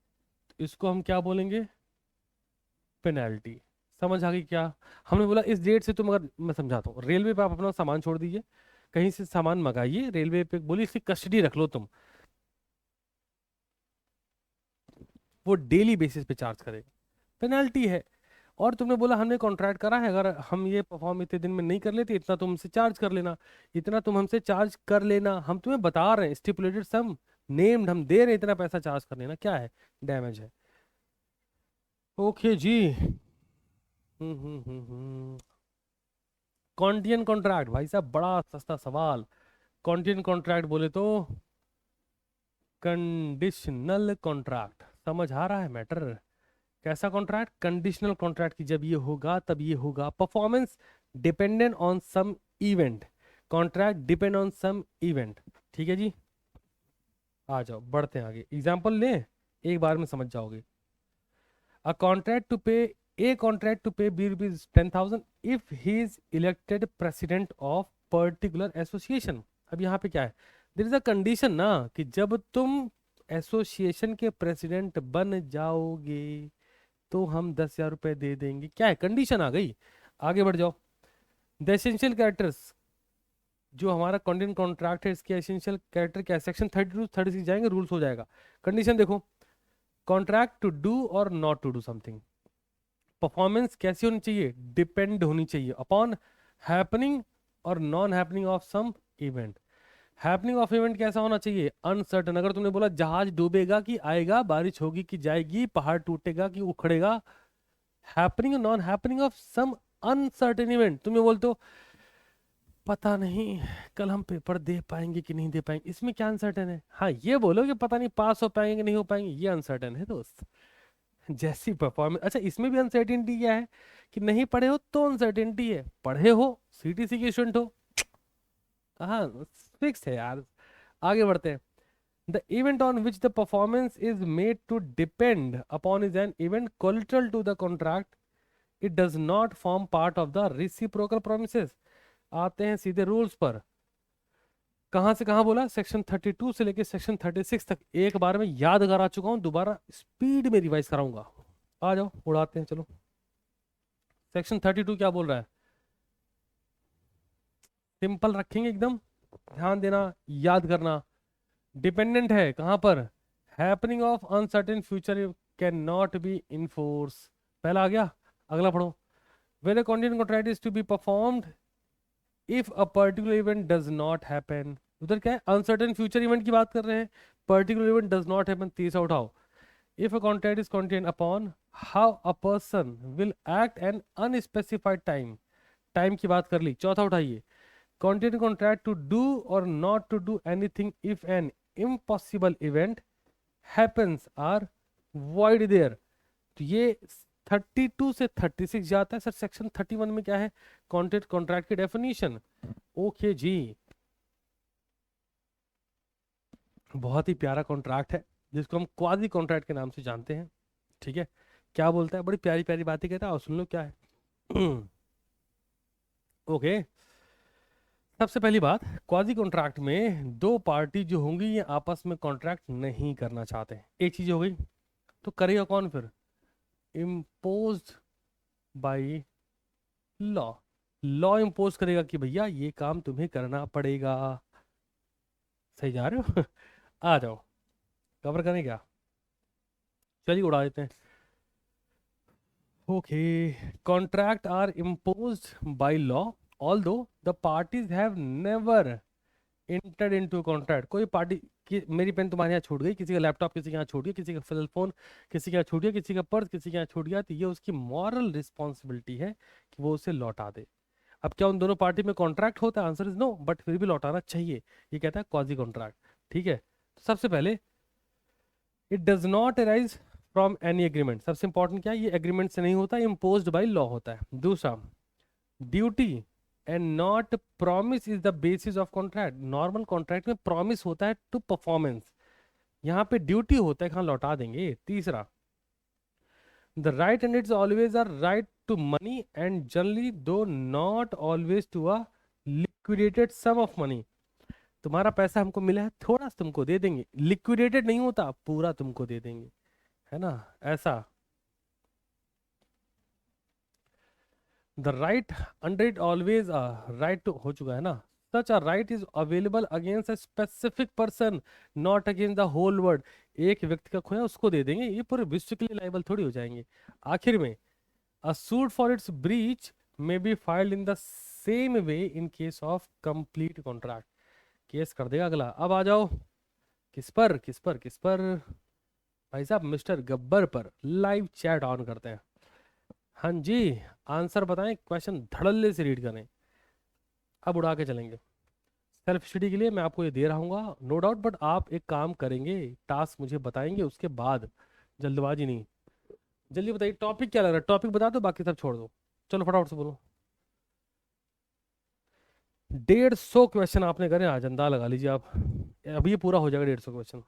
इसको हम क्या बोलेंगे, पेनल्टी। समझ आ गई क्या? हमने बोला इस डेट से तुम, अगर मैं समझाता हूँ, रेलवे पे आप अपना सामान छोड़ दीजिए, कहीं से सामान मंगाइए, रेलवे पे बोलिए इसकी कस्टडी रख लो तुम, वो डेली बेसिस पे चार्ज करेगा, पेनल्टी है। और तुमने बोला हमने कॉन्ट्रैक्ट करा है, अगर हम ये परफॉर्म इतने दिन में नहीं कर लेते, इतना तुम हमसे चार्ज कर लेना, इतना तुम हमसे चार्ज कर लेना, हम तुम्हें बता रहे हैं स्टिपुलेटेड सम, नेम्ड, हम दे रहे हैं इतना पैसा चार्ज कर लेना, क्या है, डैमेज है। ओके जी। कॉन्टिजेंट कॉन्ट्रैक्ट, भाई साहब बड़ा सस्ता सवाल। कॉन्टिजेंट कॉन्ट्रैक्ट बोले तो कंडीशनल कॉन्ट्रैक्ट, समझ आ रहा है मैटर? कैसा कॉन्ट्रैक्ट? कंडीशनल कॉन्ट्रैक्ट की जब ये होगा तब ये होगा। Performance dependent on some event, contract depend on some event. ठीक है जी, आ जाओ बढ़ते हैं आगे, एग्जांपल ले, एक बार में समझ जाओगे। अ contract to pay, A contract to pay B rupees 10,000 if he is elected president of particular association. अब यहाँ पे क्या है, देयर इज अ कंडीशन ना, कि जब तुम एसोसिएशन के प्रेसिडेंट बन जाओगे तो हम 10,000 रुपए दे देंगे। क्या है, कंडीशन आ गई। आगे बढ़ जाओ। द एसेंशियल कैरेक्टर्स, जो हमारा कंटेंट कॉन्ट्रैक्ट है, इसके एसेंशियल कैरेक्टर क्या है, सेक्शन 32 36 जाएंगे, रूल्स हो जाएगा। कंडीशन देखो, कॉन्ट्रैक्ट टू डू और not to do something. Performance कैसी होनी चाहिए, डिपेंड होनी चाहिए अपॉन हैपनिंग और non happening of some event. Happening of event कैसा होना चाहिए, अनसर्टन। अगर तुमने बोला जहाज डूबेगा कि आएगा, बारिश होगी कि जाएगी, पहाड़ टूटेगा कि उखड़ेगा, हैपनिंग और non happening of some uncertain event. तुम्हें बोलते हो पता नहीं कल हम पेपर दे पाएंगे कि नहीं दे पाएंगे, इसमें क्या अनसर्टेन है? हाँ ये बोलो कि पता नहीं पास हो पाएंगे कि नहीं हो पाएंगे, ये अनसर्टेन है दोस्त। जैसी परफॉर्मेंस, अच्छा इसमें भी अनसर्टेनिटी क्या है, कि नहीं पढ़े हो तो अनसर्टेनिटी है, पढ़े हो, सीटीसी के स्टूडेंट हो, हाँ फिक्स है यार। आगे बढ़ते हैं। The event on which the performance is made to depend upon is an event collateral to the contract, it does not form part of the reciprocal promises. आते हैं सीधे रूल्स पर। कहां से कहां बोला, सेक्शन 32 से लेके सेक्शन 36 तक एक बार में याद करा चुका हूं, दोबारा स्पीड में रिवाइज कराऊंगा। आ जाओ उड़ाते हैं चलो। सेक्शन 32 क्या बोल रहा है, सिंपल रखेंगे एकदम, ध्यान देना, याद करना। डिपेंडेंट है कहां पर, happening of uncertain future can not be enforce. पहला आ गया, अगला पढ़ो। Whether contingent contract is to be performed if a particular event does not happen. उधर क्या है, अनसर्टेन फ्यूचर इवेंट की बात कर रहे हैं, particular event does not happen, तीसरा उठाओ। If a contract is contingent upon how a person will act an unspecified time, time की बात कर ली। चौथा उठाइए, कंटेंट कॉन्ट्रैक्ट टू डू और not to do anything if an impossible event happens are void there. तो ये 32 से 36 जाता है सर। सेक्शन 31 में क्या है, कॉन्टेंट कॉन्ट्रैक्ट की डेफिनेशन। ओके जी, बहुत ही प्यारा कॉन्ट्रैक्ट है जिसको हम क्वाजी कॉन्ट्रैक्ट के नाम से जानते हैं। ठीक है, क्या बोलता है, बड़ी प्यारी प्यारी बातें कहता है, और सुन लो क्या है। ओके, सबसे पहली बात, क्वाजी कॉन्ट्रैक्ट में दो पार्टी जो होंगी ये आपस में कॉन्ट्रैक्ट नहीं करना चाहते। एक चीज हो गई, तो करेगा कौन फिर, imposed by law. Law impose करेगा कि भैया ये काम तुम्हें करना पड़ेगा। सही जा रहे हो? आ जाओ, कवर करें क्या, चलिए उड़ा देते हैं। Okay, contract are imposed by law although the parties have never entered into contract. कोई पार्टी की, मेरी पेन तुम्हारे यहाँ छूट गई, किसी का लैपटॉप किसी के यहाँ छूट गया, किसी का सेल फोन किसी के यहाँ छूट गया, किसी का पर्स किसी के यहाँ छूट गया, तो ये उसकी मॉरल रिस्पॉन्सिबिलिटी है कि वो उसे लौटा दे। अब क्या उन दोनों पार्टी में कॉन्ट्रैक्ट होता है, आंसर इज नो, बट फिर भी लौटाना चाहिए, ये कहता है क्वाजी कॉन्ट्रैक्ट। ठीक है, तो सबसे पहले it does not arise from any agreement, सबसे इंपॉर्टेंट क्या है, ये एग्रीमेंट से नहीं होता, इम्पोज्ड बाय लॉ होता है। दूसरा, duty and not promise is the basis of contract. Normal contract में प्रॉमिस होता है टू परफॉर्मेंस, यहाँ पे ड्यूटी होता है कहाँ लौटा देंगे। तीसरा, the right and its always are right to money and generally though not always to a liquidated sum of money. तुम्हारा पैसा हमको मिला है, थोड़ा सा तुमको दे देंगे, लिक्विडेटेड नहीं होता, पूरा तुमको दे देंगे, है ना, ऐसा। The right under it always right to हो चुका है ना, such a right is available against a specific person, not against the whole world. एक व्यक्ति का खोया उसको दे देंगे, ये पूरे विश्व के लिए लाइबल थोड़ी हो जाएंगे। आखिर में अ suit for its breach may be filed in the same way in case of complete contract. Case कर देगा अगला। अब आ जाओ किस पर, किस पर, किस पर, भाई साहब मिस्टर गब्बर पर। लाइव चैट ऑन करते हैं। हाँ जी, आंसर बताएं, क्वेश्चन धड़ल्ले से रीड करें। अब उड़ा के चलेंगे। सेल्फ स्टडी के लिए मैं आपको ये दे रहा हूँ नो डाउट, बट आप एक काम करेंगे, टास्क मुझे बताएंगे उसके बाद, जल्दबाजी नहीं। जल्दी बताइए टॉपिक क्या लग रहा है, टॉपिक बता दो बाकी सब छोड़ दो। चलो फटाफट से बोलो। 150 क्वेश्चन आपने करे, आज अंदाजा लगा लीजिए आप, अभी ये पूरा हो जाएगा 150 क्वेश्चन।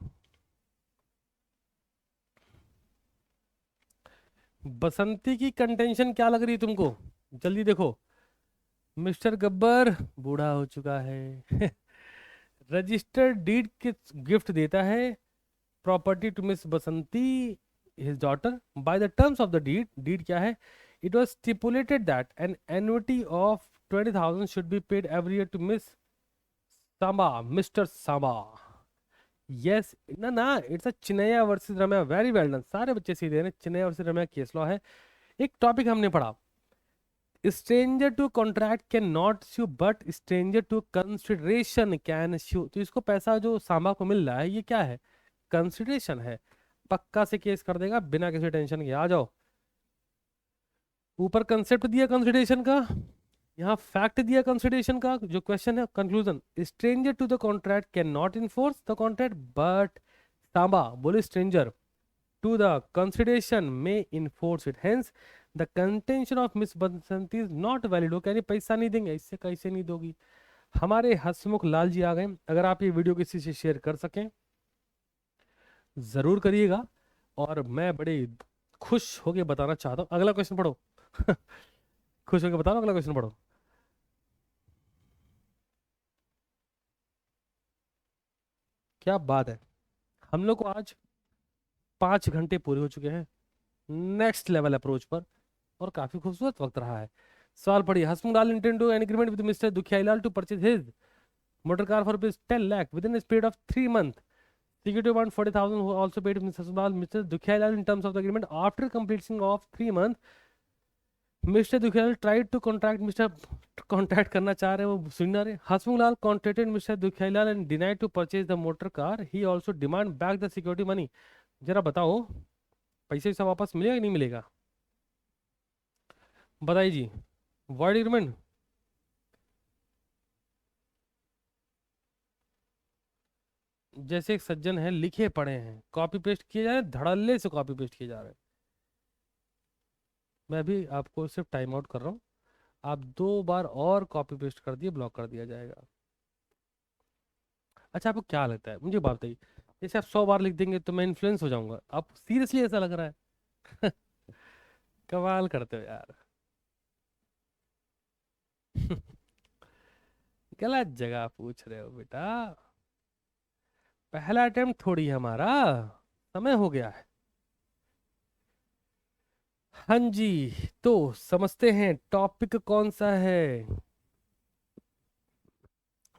बसंती की कंटेंशन क्या लग रही है तुमको, जल्दी देखो। मिस्टर गब्बर बूढ़ा हो चुका है। रजिस्टर्ड डीड के गिफ्ट देता है property to Miss Basanti his daughter by the terms of the deed. Deed क्या है? It was stipulated that an annuity of 20,000 should be paid every year to Miss Samba, Mister Samba. Yes ना ना, it's a Chinnaiya versus Ramaiya, very well done, सारे बच्चे सीधे हैं। Chinnaiya versus Ramaiya case law है। एक टॉपिक हमने पढ़ा, stranger to contract can not sue but stranger to consideration can स्यू। तो इसको पैसा जो सांबा को मिल रहा है ये क्या है? कंसिडरेशन है। पक्का से केस कर देगा बिना किसी टेंशन के। आ जाओ, ऊपर कंसेप्ट दिया कंसिडरेशन का, यहाँ फैक्ट दिया कंसिडरेशन का। जो क्वेश्चन है conclusion, stranger to the contract can not enforce the contract but Samba बोले stranger to the consideration may enforce it, hence the contention of Miss Basanti is not valid. वो कह रही पैसा नहीं देंगे, इससे कैसे नहीं दोगी। हमारे हसमुख लाल जी आ गए। अगर आप ये वीडियो किसी से शेयर कर सकें जरूर करिएगा, और मैं बड़े खुश होके बताना चाहता हूँ। अगला क्वेश्चन पढ़ो। खुश होके बताओ, अगला क्वेश्चन पढ़ो। क्या बात है, हम लोग को आज 5 घंटे पूरे हो चुके हैं नेक्स्ट लेवल अप्रोच पर, और काफी खूबसूरत वक्त रहा है। सवाल पढ़िए। Hasmukh Lal intend to an agreement with mister Dukhiyalal to purchase his motor car for rupees 10 lakh within a period of 3 months. Security bond 40,000 who also paid Mr. Subal, Mr. Dukhialal in terms of the agreement. After completion of 3 months, Mr. Dukhialal tried to contact करना चाह रहे हैं वो सुन रहे। हसमुख लाल contacted Mr. Dukhialal and denied to purchase the motor car. He also demand back the security money. जरा बताओ पैसे सब वापस मिलेगा कि नहीं मिलेगा, बताइए जी। void agreement, जैसे एक सज्जन है लिखे पढ़े हैं, कॉपी पेस्ट किए जा रहे हैं, धड़ल्ले से कॉपी पेस्ट किए जा रहे हैं। मैं भी आपको सिर्फ टाइम आउट कर रहा हूँ, आप 2 बार और कॉपी पेस्ट कर दिए ब्लॉक कर दिया जाएगा। अच्छा आपको क्या लगता है, मुझे बात बताइए, जैसे आप 100 बार लिख देंगे तो मैं इन्फ्लुएंस हो जाऊंगा, आप सीरियसली ऐसा लग रहा है? कमाल करते हो यार। गलत जगह पूछ रहे हो बेटा, पहला अटेम्प्ट थोड़ी है हमारा, समय हो गया है। हाँ जी, तो समझते हैं टॉपिक कौन सा है।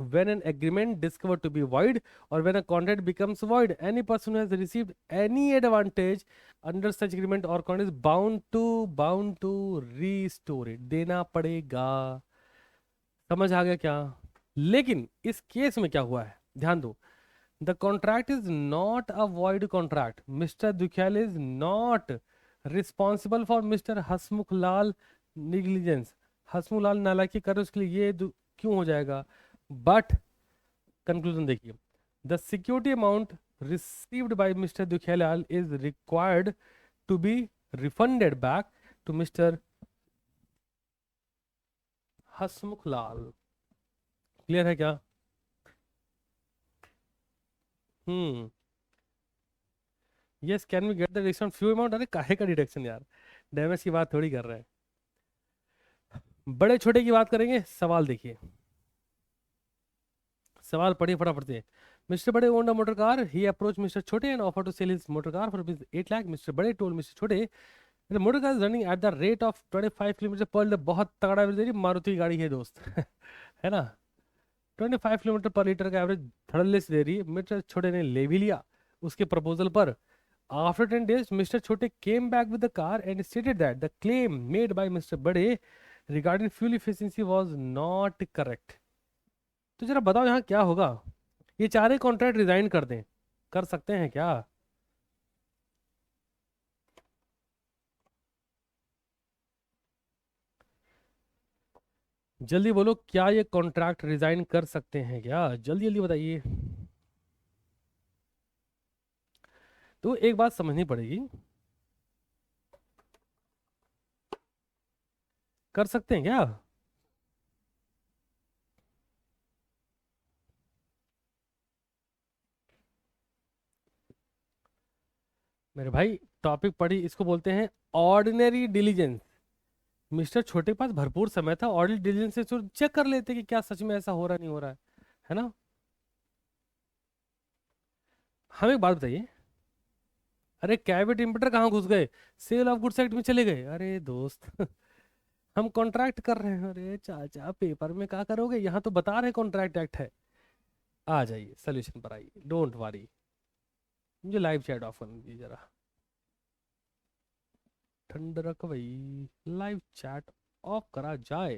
when an agreement discovered to be void or when a contract becomes void, any person who has received any advantage under such agreement or contract is bound to restore it, देना पड़ेगा। समझ आ गया क्या? लेकिन इस केस में क्या हुआ है ध्यान दो, the contract is not a void contract, mister Dukhiyal is not responsible for mister Hasmukh Lal negligence. Hasmukh Lal नालायकी करे उसके लिए ये क्यों हो जाएगा, बट कंक्लूजन देखिए, the security amount received by mister Dukhiyalal is required to be refunded back to mister Hasmukh Lal. Clear है क्या? Hmm, yes, can we get the deduction few amount? अरे काहे का डिडक्शन यार, डैमेज की बात थोड़ी कर रहे हैं, बड़े छोटे की बात करेंगे। सवाल देखिए, सवाल पढ़िए फटाफट से। मिस्टर बड़े owned a motor car. He approached Mr. Chote and offered to sell his motor car for rupees 8 lakh. Mr. Bade told Mr. Chote the motor car is running at the rate of 25 kilometre पर litre. बहुत तगड़ा average दे रही, मारुति की गाड़ी है दोस्त. है ना. 25 किलोमीटर पर लीटर का एवरेज धड़ल्ले से दे रही है. मिस्टर छोटे ने ले भी लिया उसके प्रपोजल पर. After 10 days, Mr. Chote came back with the car and stated that the claim made by Mr. Bade regarding fuel efficiency was not correct. तो जरा बताओ यहाँ क्या होगा. ये चारे कॉन्ट्रैक्ट रिजाइन कर दें, कर सकते हैं क्या? जल्दी बोलो, क्या ये कॉन्ट्रैक्ट रिजाइन कर सकते हैं क्या? जल्दी जल्दी बताइए. तो एक बात समझनी पड़ेगी, कर सकते हैं क्या? मेरे भाई टॉपिक पढ़ी, इसको बोलते हैं ऑर्डिनरी डिलीजेंस. मिस्टर छोटे के पास भरपूर समय था, ऑर्डिनरी डिलीजेंस से चेक कर लेते कि क्या सच में ऐसा हो रहा नहीं हो रहा है ना. हम एक बात बताइए, अरे कैविट इंपोर्टर कहाँ घुस गए? सेल ऑफ गुड्स एक्ट में चले गए. अरे दोस्त हम कॉन्ट्रैक्ट कर रहे हैं. अरे चाचा पेपर में क्या करोगे, यहाँ तो बता रहे कॉन्ट्रैक्ट एक्ट है. आ जाइए सोल्यूशन पर आइए, डोंट वरी. मुझे लाइव चैट ऑफ करने दीजिए जरा. ठंड रख भाई, लाइव चैट ऑफ करा जाए.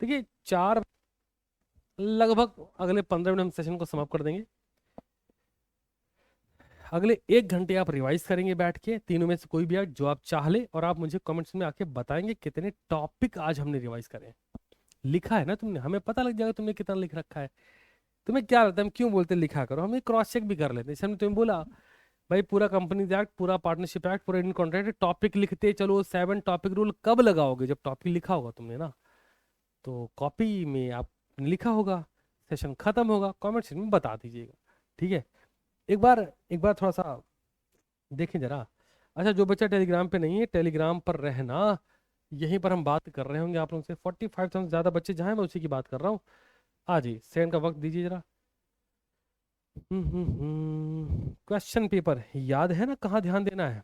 देखिए चार लगभग अगले 15 मिनट हम सेशन को समाप्त कर देंगे. अगले 1 घंटे आप रिवाइज करेंगे बैठ के, तीनों में से कोई भी जो आप चाह ले, और आप मुझे कमेंट्स में आके बताएंगे कितने टॉपिक आज हमने रिवाइज करे हैं. लिखा है ना तुमने, हमें पता लग जाएगा तुमने कितना लिख रखा है. तुम्हें क्या लगता है हम क्यों बोलते हैं लिखा करो? हम क्रॉस चेक भी कर लेते हैं. जैसे हमने तुम्हें बोला भाई पूरा कंपनीज एक्ट, पूरा पार्टनरशिप एक्ट, पूरा इंडियन कॉन्ट्रैक्ट, टॉपिक लिखते चलो. 7 टॉपिक रूल कब लगाओगे? जब टॉपिक लिखा होगा तुमने ना, तो कॉपी में आप लिखा होगा, सेशन खत्म होगा, कमेंट सेक्शन में बता दीजिएगा. ठीक है. एक बार थोड़ा सा देखें जरा. अच्छा, जो बच्चा टेलीग्राम पे नहीं है, टेलीग्राम पर रहना. यहीं पर हम बात कर रहे होंगे आप लोगों से. 45,000 ज़्यादा बच्चे जहाँ हैं, मैं उसी की बात कर रहा हूँ. हाँ जी, सेकंड का वक्त दीजिए जरा. क्वेश्चन पेपर याद है ना, कहाँ ध्यान देना है?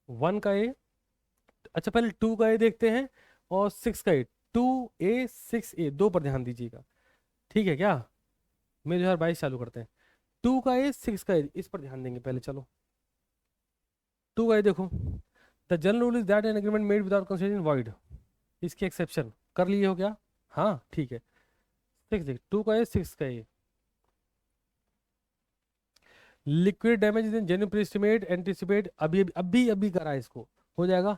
1 का ए. अच्छा पहले 2 का ए देखते हैं, और 6 का ए. 2A 6A दो पर ध्यान दीजिएगा. ठीक है क्या? मैं 2022 चालू करते हैं. 2 का ए 6 का ए, इस पर ध्यान देंगे पहले. चलो 2 का ए देखो. The general rule is that an agreement made without consideration void. इसकी एक्सेप्शन कर लिए हो क्या? हाँ ठीक है. 6 देख, 2 का ए 6 का A. Liquid damage in genuine pre estimate anticipate, अभी करा है इसको, हो जाएगा.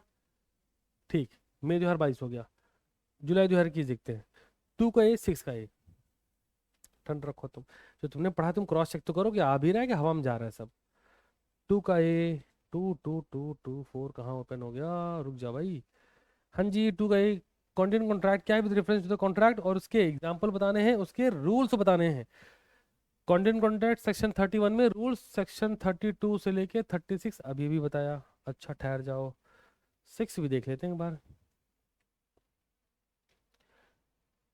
ठीक. मई 2022 हो गया, जुलाई 2021 देखते हैं. 2 का ए 6 का ए. ठंड रखो तुम, जो तुमने पढ़ा तुम क्रॉस चेक तो करो कि आ भी रहा है कि हवा में जा रहा है सब. 2 का ए. 2 कहाँ ओपन हो गया, रुक जा भाई. हाँ जी 2 का ए. कंटेंट कॉन्ट्रैक्ट क्या है? With reference to the contract, और उसके एग्जांपल बताने हैं, उसके रूल्स बताने हैं. कंटेंट कॉन्ट्रैक्ट सेक्शन 31 में रूल्स, सेक्शन 32 से लेके 36 अभी भी बताया. अच्छा ठहर जाओ, 6 भी देख लेते हैं एक बार.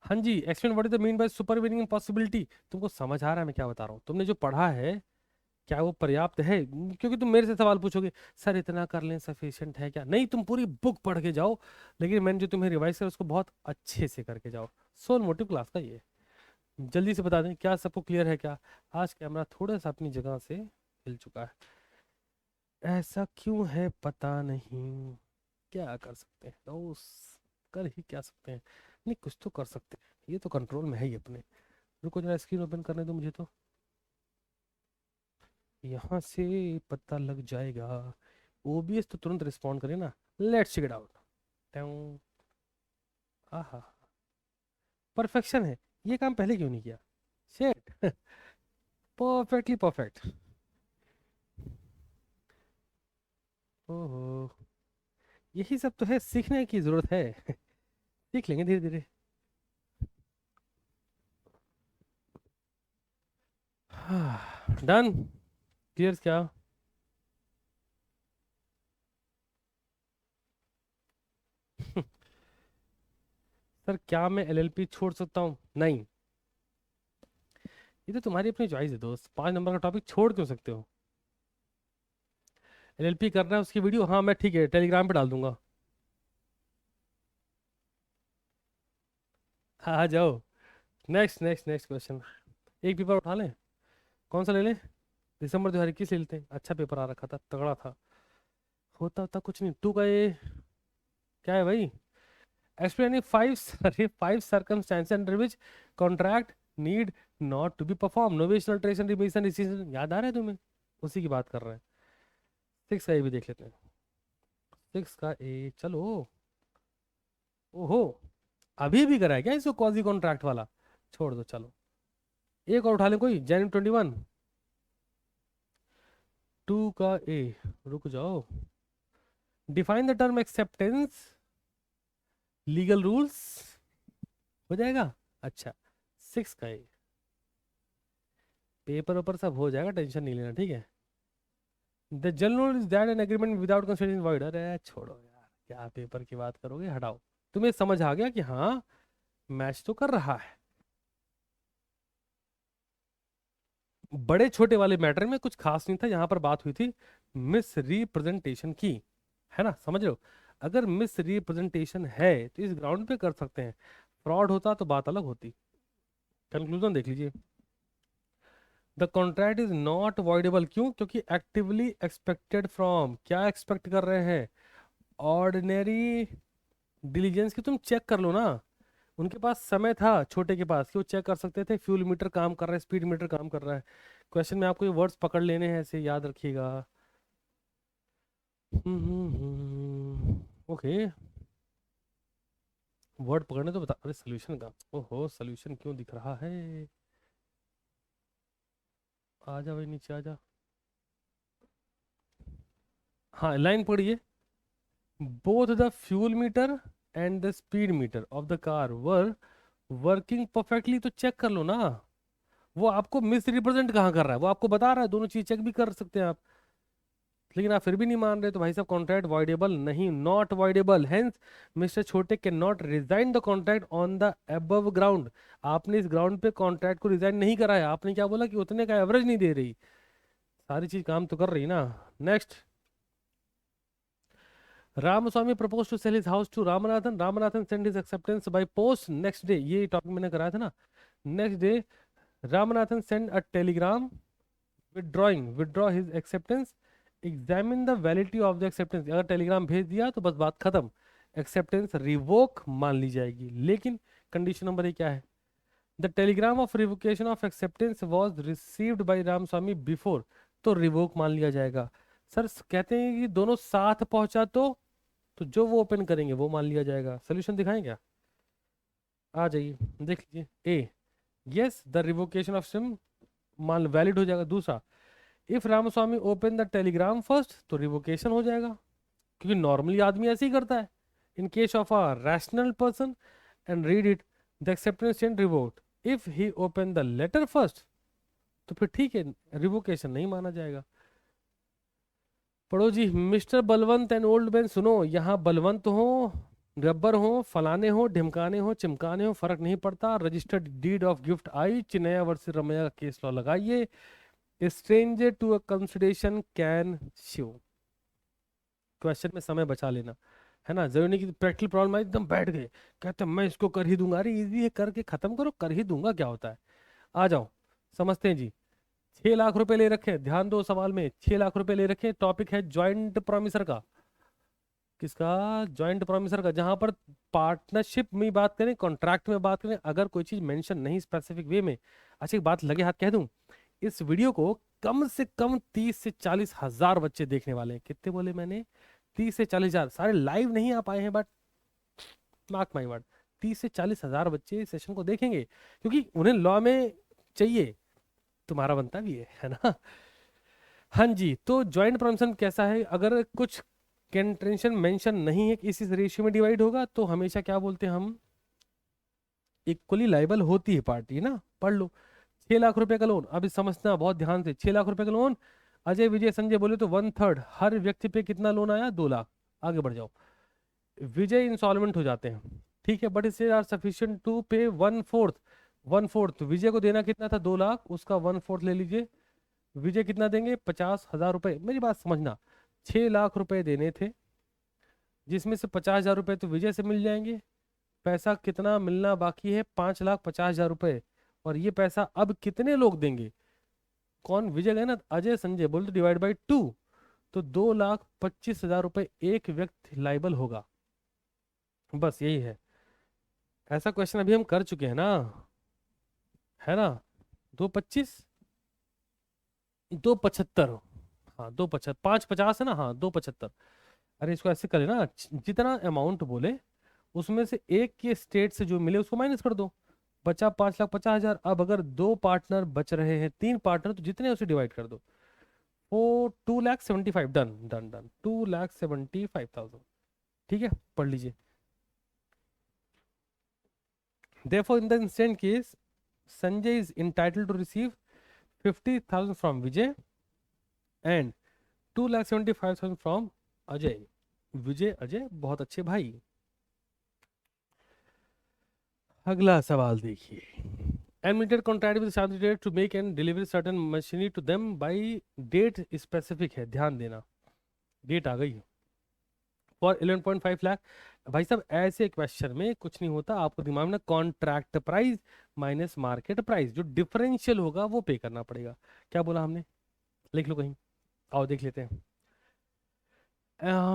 हाँ जी, explain what is the mean by supervening possibility. तुमको समझ आ रहा है मैं क्या बता रहा हूँ? तुमने जो पढ़ा है क्या वो पर्याप्त है? क्योंकि तुम मेरे से सवाल पूछोगे सर इतना कर लें सफिशिएंट है क्या? नहीं, तुम पूरी बुक पढ़ के जाओ, लेकिन मैंने जो तुम्हें रिवाइज किया उसको बहुत अच्छे से करके जाओ. सोल मोटिव क्लास का ये. जल्दी से बता दें क्या सबको क्लियर है क्या? आज कैमरा थोड़ा सा अपनी जगह से हिल चुका है, ऐसा क्यों है पता नहीं. क्या कर सकते हैं दोस्त, कर ही क्या सकते हैं. नहीं कुछ तो कर सकते हैं, ये तो कंट्रोल में है ही अपने. रुको जरा स्क्रीन ओपन करने दो मुझे तो, यहाँ से पता लग जाएगा. ओबीएस तो तुरंत रिस्पॉन्ड करे ना. Let's check it out. आहा, परफेक्शन है. ये काम पहले क्यों नहीं किया? शेट परफेक्टली परफेक्ट. ओहो, यही सब तो है, सीखने की जरूरत है. सीख लेंगे धीरे धीरे. डन. क्लियर क्या? सर क्या मैं एलएलपी छोड़ सकता हूँ? नहीं. ये तो तुम्हारी अपनी चॉइस है दोस्त, 5 नंबर का टॉपिक छोड़ क्यों सकते हो। एलएलपी करना है उसकी वीडियो, हाँ मैं ठीक है टेलीग्राम पे डाल दूंगा। हाँ आ जाओ। Next next next question. एक पेपर उठा लें, कौन सा ले लें। दिसंबर 2021 ले लेते हैं, अच्छा पेपर आ रखा था, तगड़ा था। होता होता कुछ नहीं, तू का ये क्या है भाई। एक्सप्लेन फाइव अरे 5 circumstances under which contract need not to be perform, novation alteration remission rescission, याद आ रहा है तुम्हें, उसी की बात कर रहे हैं। 6 का ए भी देख लेते हैं। 6 का ए चलो। ओहो, अभी भी करा है क्या इसको क्वाजी कॉन्ट्रैक्ट वाला, छोड़ दो चलो। एक और उठा लें कोई, January 21। 2 का ए, रुक जाओ। Define the term acceptance, legal rules, हो जाएगा। अच्छा 6 का ए, पेपर ऊपर सब हो जाएगा, टेंशन नहीं लेना, ठीक है। The general is that an agreement without considering void, अरे छोड़ो यार, क्या पेपर की बात करोगे, हटाओ। तुम्हें समझ आ गया कि हाँ मैच तो कर रहा है। बड़े छोटे वाले मैटर में कुछ खास नहीं था, यहाँ पर बात हुई थी मिस रिप्रेजेंटेशन की, है ना, समझ रहे हो। अगर मिस रिप्रेजेंटेशन है तो इस ग्राउंड पे कर सकते हैं, फ्रॉड होता तो बात अलग होती। कंक्लूजन देख लीजिए। The contract is not avoidable, क्यों, क्योंकि एक्टिवली एक्सपेक्टेड फ्रॉम, क्या एक्सपेक्ट कर रहे हैं, ऑर्डिनरी डिलीजेंस की। तुम चेक कर लो ना, उनके पास समय था छोटे के पास कि वो चेक कर सकते थे फ्यूल मीटर काम कर रहा है, स्पीड मीटर काम कर रहा है। क्वेश्चन में आपको ये वर्ड्स पकड़ लेने हैं, ऐसे याद रखिएगा। ओके, वर्ड पकड़ने तो बता, अरे सोल्यूशन का, ओहो सोल्यूशन क्यों दिख रहा है। आ जा भाई नीचे आ जा। हाँ लाइन पढ़िए। Both the fuel metre and the speed metre of the car were working perfectly, तो चेक कर लो ना। वो आपको मिस रिप्रेजेंट कहाँ कर रहा है, वो आपको बता रहा है, दोनों चीज चेक भी कर सकते हैं आप। लेकिन आप फिर भी नहीं मान रहे, तो भाई साहब कॉन्ट्रैक्ट वॉइडेबल नहीं, नॉट वॉइडेबल, हेंस मिस्टर छोटे can not resign the contract on the above ground. आपने इस ग्राउंड पे कॉन्ट्रैक्ट को रिजाइन नहीं कराया, आपने क्या बोला कि उतने का एवरेज नहीं दे रही, सारी चीज काम तो कर रही ना। Next, Ramaswamy propose to sell his house to Ramanathan, Ramanathan send his acceptance by post next day, ये टॉपिक मैंने कराया था ना। Next day Ramanathan send a telegram withdraw his acceptance, examine the validity of the acceptance. अगर टेलीग्राम भेज दिया तो बस बात खत्म, एक्सेप्टेंस रिवोक मान ली जाएगी। लेकिन कंडीशन नंबर ये क्या है, the telegram of revocation of acceptance was received by Ramaswamy before, तो रिवोक मान लिया जाएगा। सर कहते हैं कि दोनों साथ पहुंचा तो जो वो ओपन करेंगे वो मान लिया जाएगा। सोल्यूशन दिखाएं क्या, आ जाइए देख लीजिए। ए, यस द रिवोकेशन ऑफ सिम मान वैलिड हो जाएगा। दूसरा, if Ramaswamy open the telegram first, तो रिवोकेशन हो जाएगा, क्योंकि नॉर्मली आदमी ऐसे ही करता है। In case of a rational person and read it, the acceptance change revoked. If he open the letter first, तो फिर ठीक है, रिवोकेशन नहीं माना जाएगा। पढ़ो जी, mister Balwant and old man, सुनो, यहाँ बलवंत हो, गब्बर हो, फलाने हो, ढिमकाने हो, चिमकाने हो, फर्क नहीं पड़ता। रजिस्टर्ड डीड ऑफ गिफ्ट आई, चिन्नैया वर्सेस रमैया का केस लॉ लगाइए। Stranger to a consideration can sue, question में समय बचा लेना, है ना। जरूरी नहीं कि प्रैक्टिकल प्रॉब्लम आई एकदम बैठ गए, कहते हैं मैं इसको कर ही दूंगा, अरे इजी है, करके खत्म करो, कर ही दूंगा क्या होता है। आ जाओ समझते हैं जी। 6 लाख रुपए ले रखे, ध्यान दो सवाल में, 6 लाख रुपए ले रखे, टॉपिक है ज्वाइंट प्रोमिसर का। किसका, ज्वाइंट प्रोमिसर का, जहां पर पार्टनरशिप में बात करें, कॉन्ट्रैक्ट में बात करें, अगर कोई चीज मेंशन नहीं स्पेसिफिक वे में। अच्छा एक बात लगे हाथ कह दूं, इस वीडियो को कम से कम 30 से 40 हजार बच्चे देखने वाले हैं। कितने बोले मैंने, 30 से 40 हजार, सारे लाइव नहीं आ पाए हैं, बट मार्क माई वर्ड, 30 से 40 हजार बच्चे इस सेशन को देखेंगे, क्योंकि उन्हें लॉ में चाहिए, तुम्हारा बनता भी है ना। हाँ जी, तो ज्वाइंट प्रोमिशन कैसा है, अगर कुछ कंटेंशन मेंशन नहीं है कि इस रेशियो में डिवाइड होगा, तो हमेशा क्या बोलते हैं हम, इक्वली लाइबल होती है पार्टी ना। पढ़ लो, 6 लाख रुपए का लोन, अभी समझना बहुत ध्यान से, 6 लाख रुपए का लोन, अजय विजय संजय बोले तो 1/3, हर व्यक्ति पे कितना लोन आया, 2 लाख। आगे बढ़ जाओ, विजय इंसॉल्वेंट हो जाते हैं, ठीक है, बट इसे आर सफिशिएंट टू पे 1/4, 1/4 विजय को देना कितना था, 2 लाख, उसका 1/4 ले लीजिए। विजय कितना देंगे, 50,000 रुपए। मेरी बात समझना, 6 लाख रुपए देने थे, जिसमें से 50,000 रुपए तो विजय से मिल जाएंगे। पैसा कितना मिलना बाकी है, 5,50,000 रुपए। और ये पैसा अब कितने लोग देंगे, कौन, विजय गए ना, अजय संजय, बोल तो डिवाइड बाई 2, तो 2,25,000 रुपए एक व्यक्ति लाइबल होगा। बस यही है। ऐसा क्वेश्चन अभी हम कर चुके हैं ना, है ना। 2,25, 2,75, हाँ 2,75, 5,50 है ना, हाँ 2,75। अरे इसको ऐसे करें ना, जितना अमाउंट बोले उसमें से एक के स्टेट से जो मिले उसको माइनस कर दो, बचा 5,50,000। अब अगर 2 पार्टनर बच रहे हैं, 3 पार्टनर, तो जितने उसे डिवाइड कर दो। वो 2,75,000, डन डन डन, 2,75,000। ठीक है, पढ़ लीजिए। Therefore, in the instant case, Sanjay is entitled to receive 50,000 from Vijay and 2,75,000 from Ajay. विजय अजय बहुत अच्छे भाई। अगला सवाल देखिए। Admitted contract with Shanti Trade to make and deliver certain machinery to them by date specific है, ध्यान देना, date आ गई फॉर 11.5 लाख। भाई साहब ऐसे क्वेश्चन में कुछ नहीं होता, आपको दिमाग में contract price minus market price, जो डिफरेंशियल होगा वो पे करना पड़ेगा। क्या बोला हमने, लिख लो कहीं, आओ देख लेते हैं।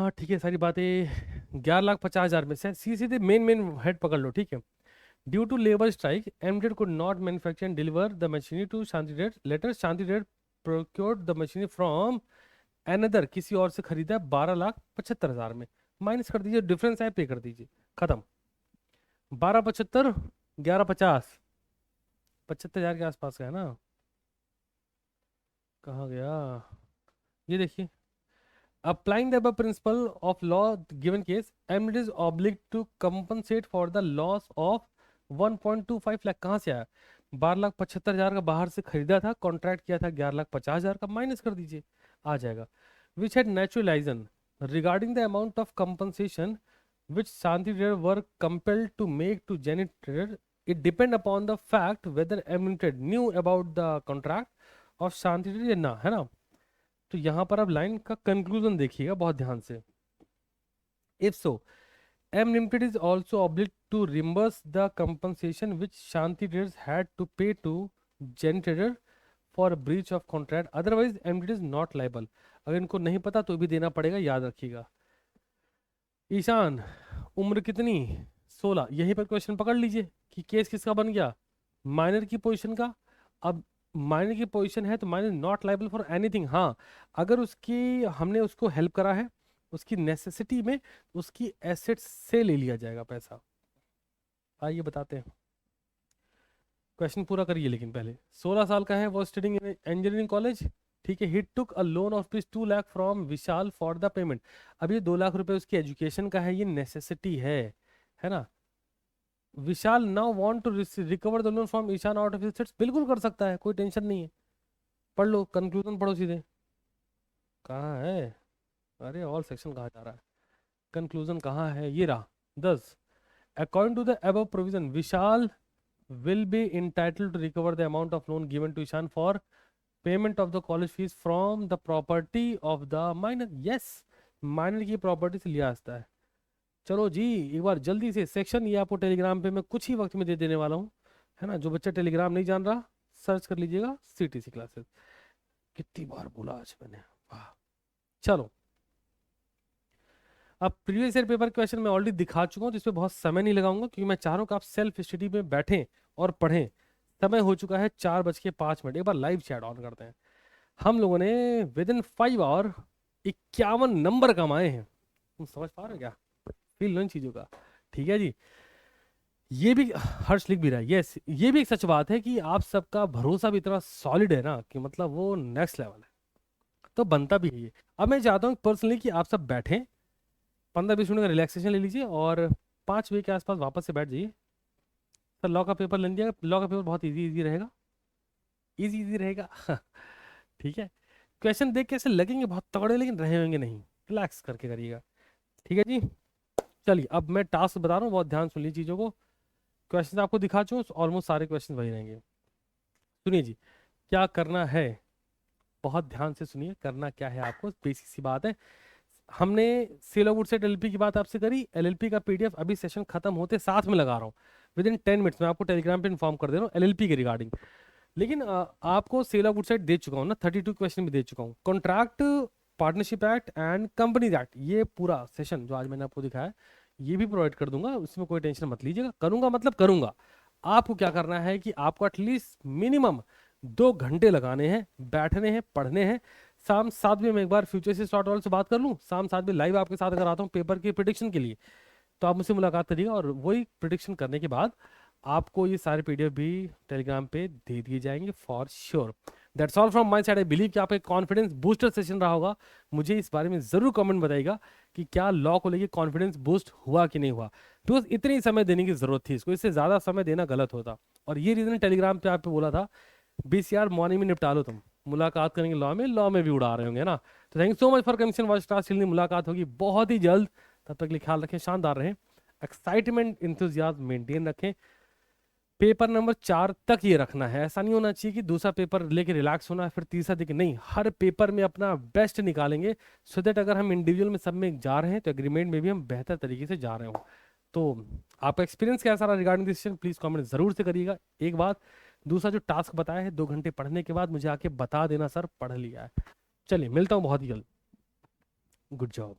ठीक है, सारी बातें 11,50,000 में से सीधे मेन मेन हेड पकड़ लो, ठीक है। ड्यू टू लेबर स्ट्राइक एमडेड could not manufacture and deliver the machinery to Shanti trade, later Shanti trade procured the machinery from another, किसी और से खरीदा 12,75,000 में, माइनस कर दीजिए, डिफरेंस है पे कर दीजिए, खत्म। 12,75, 11,50, 75,000 के आसपास का है ना, कहाँ गया, ये देखिए। Applying the above principle of law, given case, MD is obliged to compensate for the loss of 1.25 lakh. कहाँ से आया, 12,75,000 का बाहर से खरीदा था, कॉन्ट्रैक्ट किया था 11,50,000 का, माइनस कर दीजिए, आ जाएगा। Which had naturalization regarding the amount of compensation which Shanti Trade were compelled to make to Janet Trade, it depend upon the fact whether MD Trade knew about the contract of Shanti Trade या ना, है ना। तो यहां पर अब line का conclusion देखिएगा बहुत ध्यान से। If so, M Limited is also obliged to reimburse the compensation which Shanti Traders had to pay to Gen Trader for breach of contract, otherwise M Limited is not liable। अगर इनको नहीं पता तो भी देना पड़ेगा, याद रखिएगा। ईशान, उम्र कितनी, 16, यहीं पर क्वेश्चन पकड़ लीजिए कि केस किसका बन गया, माइनर की पोजीशन का। अब माइनर की पोजीशन है तो minor not liable for anything, हाँ अगर उसकी हमने उसको हेल्प करा है उसकी नेसेसिटी में, उसकी एसेट्स से ले लिया जाएगा पैसा। आइए बताते हैं, क्वेश्चन पूरा करिए लेकिन पहले। 16 साल का है, वो स्टडिंग इन इंजीनियरिंग कॉलेज, ठीक है। He took a loan of rupees 2 lakh from Vishal for the payment. अब ये 2 लाख रुपए उसकी एजुकेशन का है, ये नेसेसिटी है ना। Vishal now want to recover the loan from Ishan out of his assets, बिल्कुल कर सकता है, कोई टेंशन नहीं है। पढ़ लो, कंक्लूजन पढ़ो सीधे, कहाँ है, अरे ऑल सेक्शन कहाँ जा रहा है, कंक्लूजन कहाँ है, ये रहा 10। According to the above provision Vishal will be entitled to recover the amount of loan given to Ishan for payment of the college fees from the property of the minor। yes, minor की property से लिया जाता है। चलो जी, एक बार जल्दी से section, ये आपको टेलीग्राम पे मैं कुछ ही वक्त में दे देने वाला हूँ, है ना। जो बच्चा टेलीग्राम नहीं जान रहा सर्च कर लीजिएगा CTC क्लासेस। कितनी बार बोला आज मैंने, वाह। चलो, अब प्रीवियस ईयर पेपर क्वेश्चन मैं ऑलरेडी दिखा चुका हूँ, जिसपे बहुत समय नहीं लगाऊंगा क्योंकि मैं चाह रहा हूँ कि आप सेल्फ स्टडी में बैठें और पढ़ें। समय हो चुका है 4:05, एक बार लाइव चैट ऑन करते हैं। हम लोगों ने विद इन 5 आवर 51 नंबर कमाए हैं, तुम समझ पा रहे हो क्या, फील लो इन चीजों का, ठीक है जी। ये भी हर्ष लिख भी रहा है, यस ये भी एक सच बात है कि आप सबका भरोसा भी इतना सॉलिड है ना कि मतलब वो नेक्स्ट लेवल है, तो बनता भी है ये। अब मैं चाहता हूँ पर्सनली कि आप सब बैठें, 15-20 मिनट का रिलैक्सेशन ले लीजिए और 5 बजे के आसपास वापस से बैठ जाइए। सर लॉ का पेपर ले लिया, लॉ का पेपर बहुत इजी रहेगा, इजी रहेगा ठीक है। क्वेश्चन देख के ऐसे लगेंगे बहुत तगड़े, लेकिन रहे होंगे नहीं, रिलैक्स करके करिएगा, ठीक है जी। चलिए अब मैं टास्क बता रहा हूँ, बहुत ध्यान सुन लीजिए चीज़ों को। क्वेश्चन आपको दिखा चुका हूँ, ऑलमोस्ट सारे क्वेश्चन वही रहेंगे। सुनिए जी, क्या करना है, बहुत ध्यान से सुनिए, करना क्या है आपको, बेसिक सी बात है। हमने सेल ऑफ वुडसेट एलएलपी की बात आपसे करी, एलएलपी का पीडीएफ अभी सेशन खत्म होते साथ में लगा रहा हूँ, विद इन 10 मिनट्स में आपको टेलीग्राम पे इन्फॉर्म कर दे रहा हूँ एलएलपी के रिगार्डिंग। लेकिन आपको सेल ऑफ वुडसेट दे चुका हूँ ना, 32 क्वेश्चन भी दे चुका हूँ। Contract, partnership act and companies act, ये पूरा सेशन जो आज मैंने आपको दिखाया ये भी प्रोवाइड कर दूंगा, उसमें कोई टेंशन मत लीजिएगा। करूंगा मतलब करूंगा। आपको क्या करना है कि आपको एटलीस्ट मिनिमम 2 घंटे लगाने हैं, बैठने हैं, पढ़ने हैं। शाम 7 बजे मैं एक बार फ्यूचर से शॉर्ट वाले से बात कर लूँ, शाम 7 बजे लाइव आपके साथ अगर आता हूँ पेपर की प्रिडिक्शन के लिए, तो आप मुझसे मुलाकात करिएगा, और वही प्रिडिक्शन करने के बाद आपको ये सारे पीडीएफ भी टेलीग्राम पे दे दिए जाएंगे for sure. That's all from my side. I believe कि आपका एक कॉन्फिडेंस बूस्टर सेशन रहा होगा। मुझे इस बारे में जरूर कमेंट बताइएगा कि क्या लॉ को लेके कॉन्फिडेंस बूस्ट हुआ कि नहीं हुआ, बिकॉज इतने ही समय देने की जरूरत थी इसको, इससे ज्यादा समय देना गलत होता। और ये रीजन टेलीग्राम पे आपको बोला था 20 यार मॉर्निंग में निपटा लो, तुम मुलाकात करेंगे लॉ में भी उड़ा रहे होंगे ना। तो thank so much for commission watch class. मुलाकात होगी बहुत ही जल्द, तब तक के लिए ख्याल रखें, शानदार रहें, एक्साइटमेंट इंथुजियाज्म मेंटेन रखें। पेपर नंबर 4 तक ये रखना है, ऐसा नहीं होना चाहिए कि दूसरा पेपर लेके रिलैक्स होना है फिर तीसरा देखिए, नहीं, हर पेपर में अपना बेस्ट निकालेंगे, सो दैट अगर हम इंडिविजुअल में सब में जा रहे हैं तो एग्रीमेंट में भी हम बेहतर तरीके से जा रहे हो। तो आपका एक्सपीरियंस कैसा रहा regarding this session, please comment जरूर से करिएगा। एक बात, दूसरा जो टास्क बताया है 2 घंटे पढ़ने के बाद मुझे आके बता देना सर पढ़ लिया है। चलिए मिलता हूँ बहुत ही जल्द, गुड जॉब।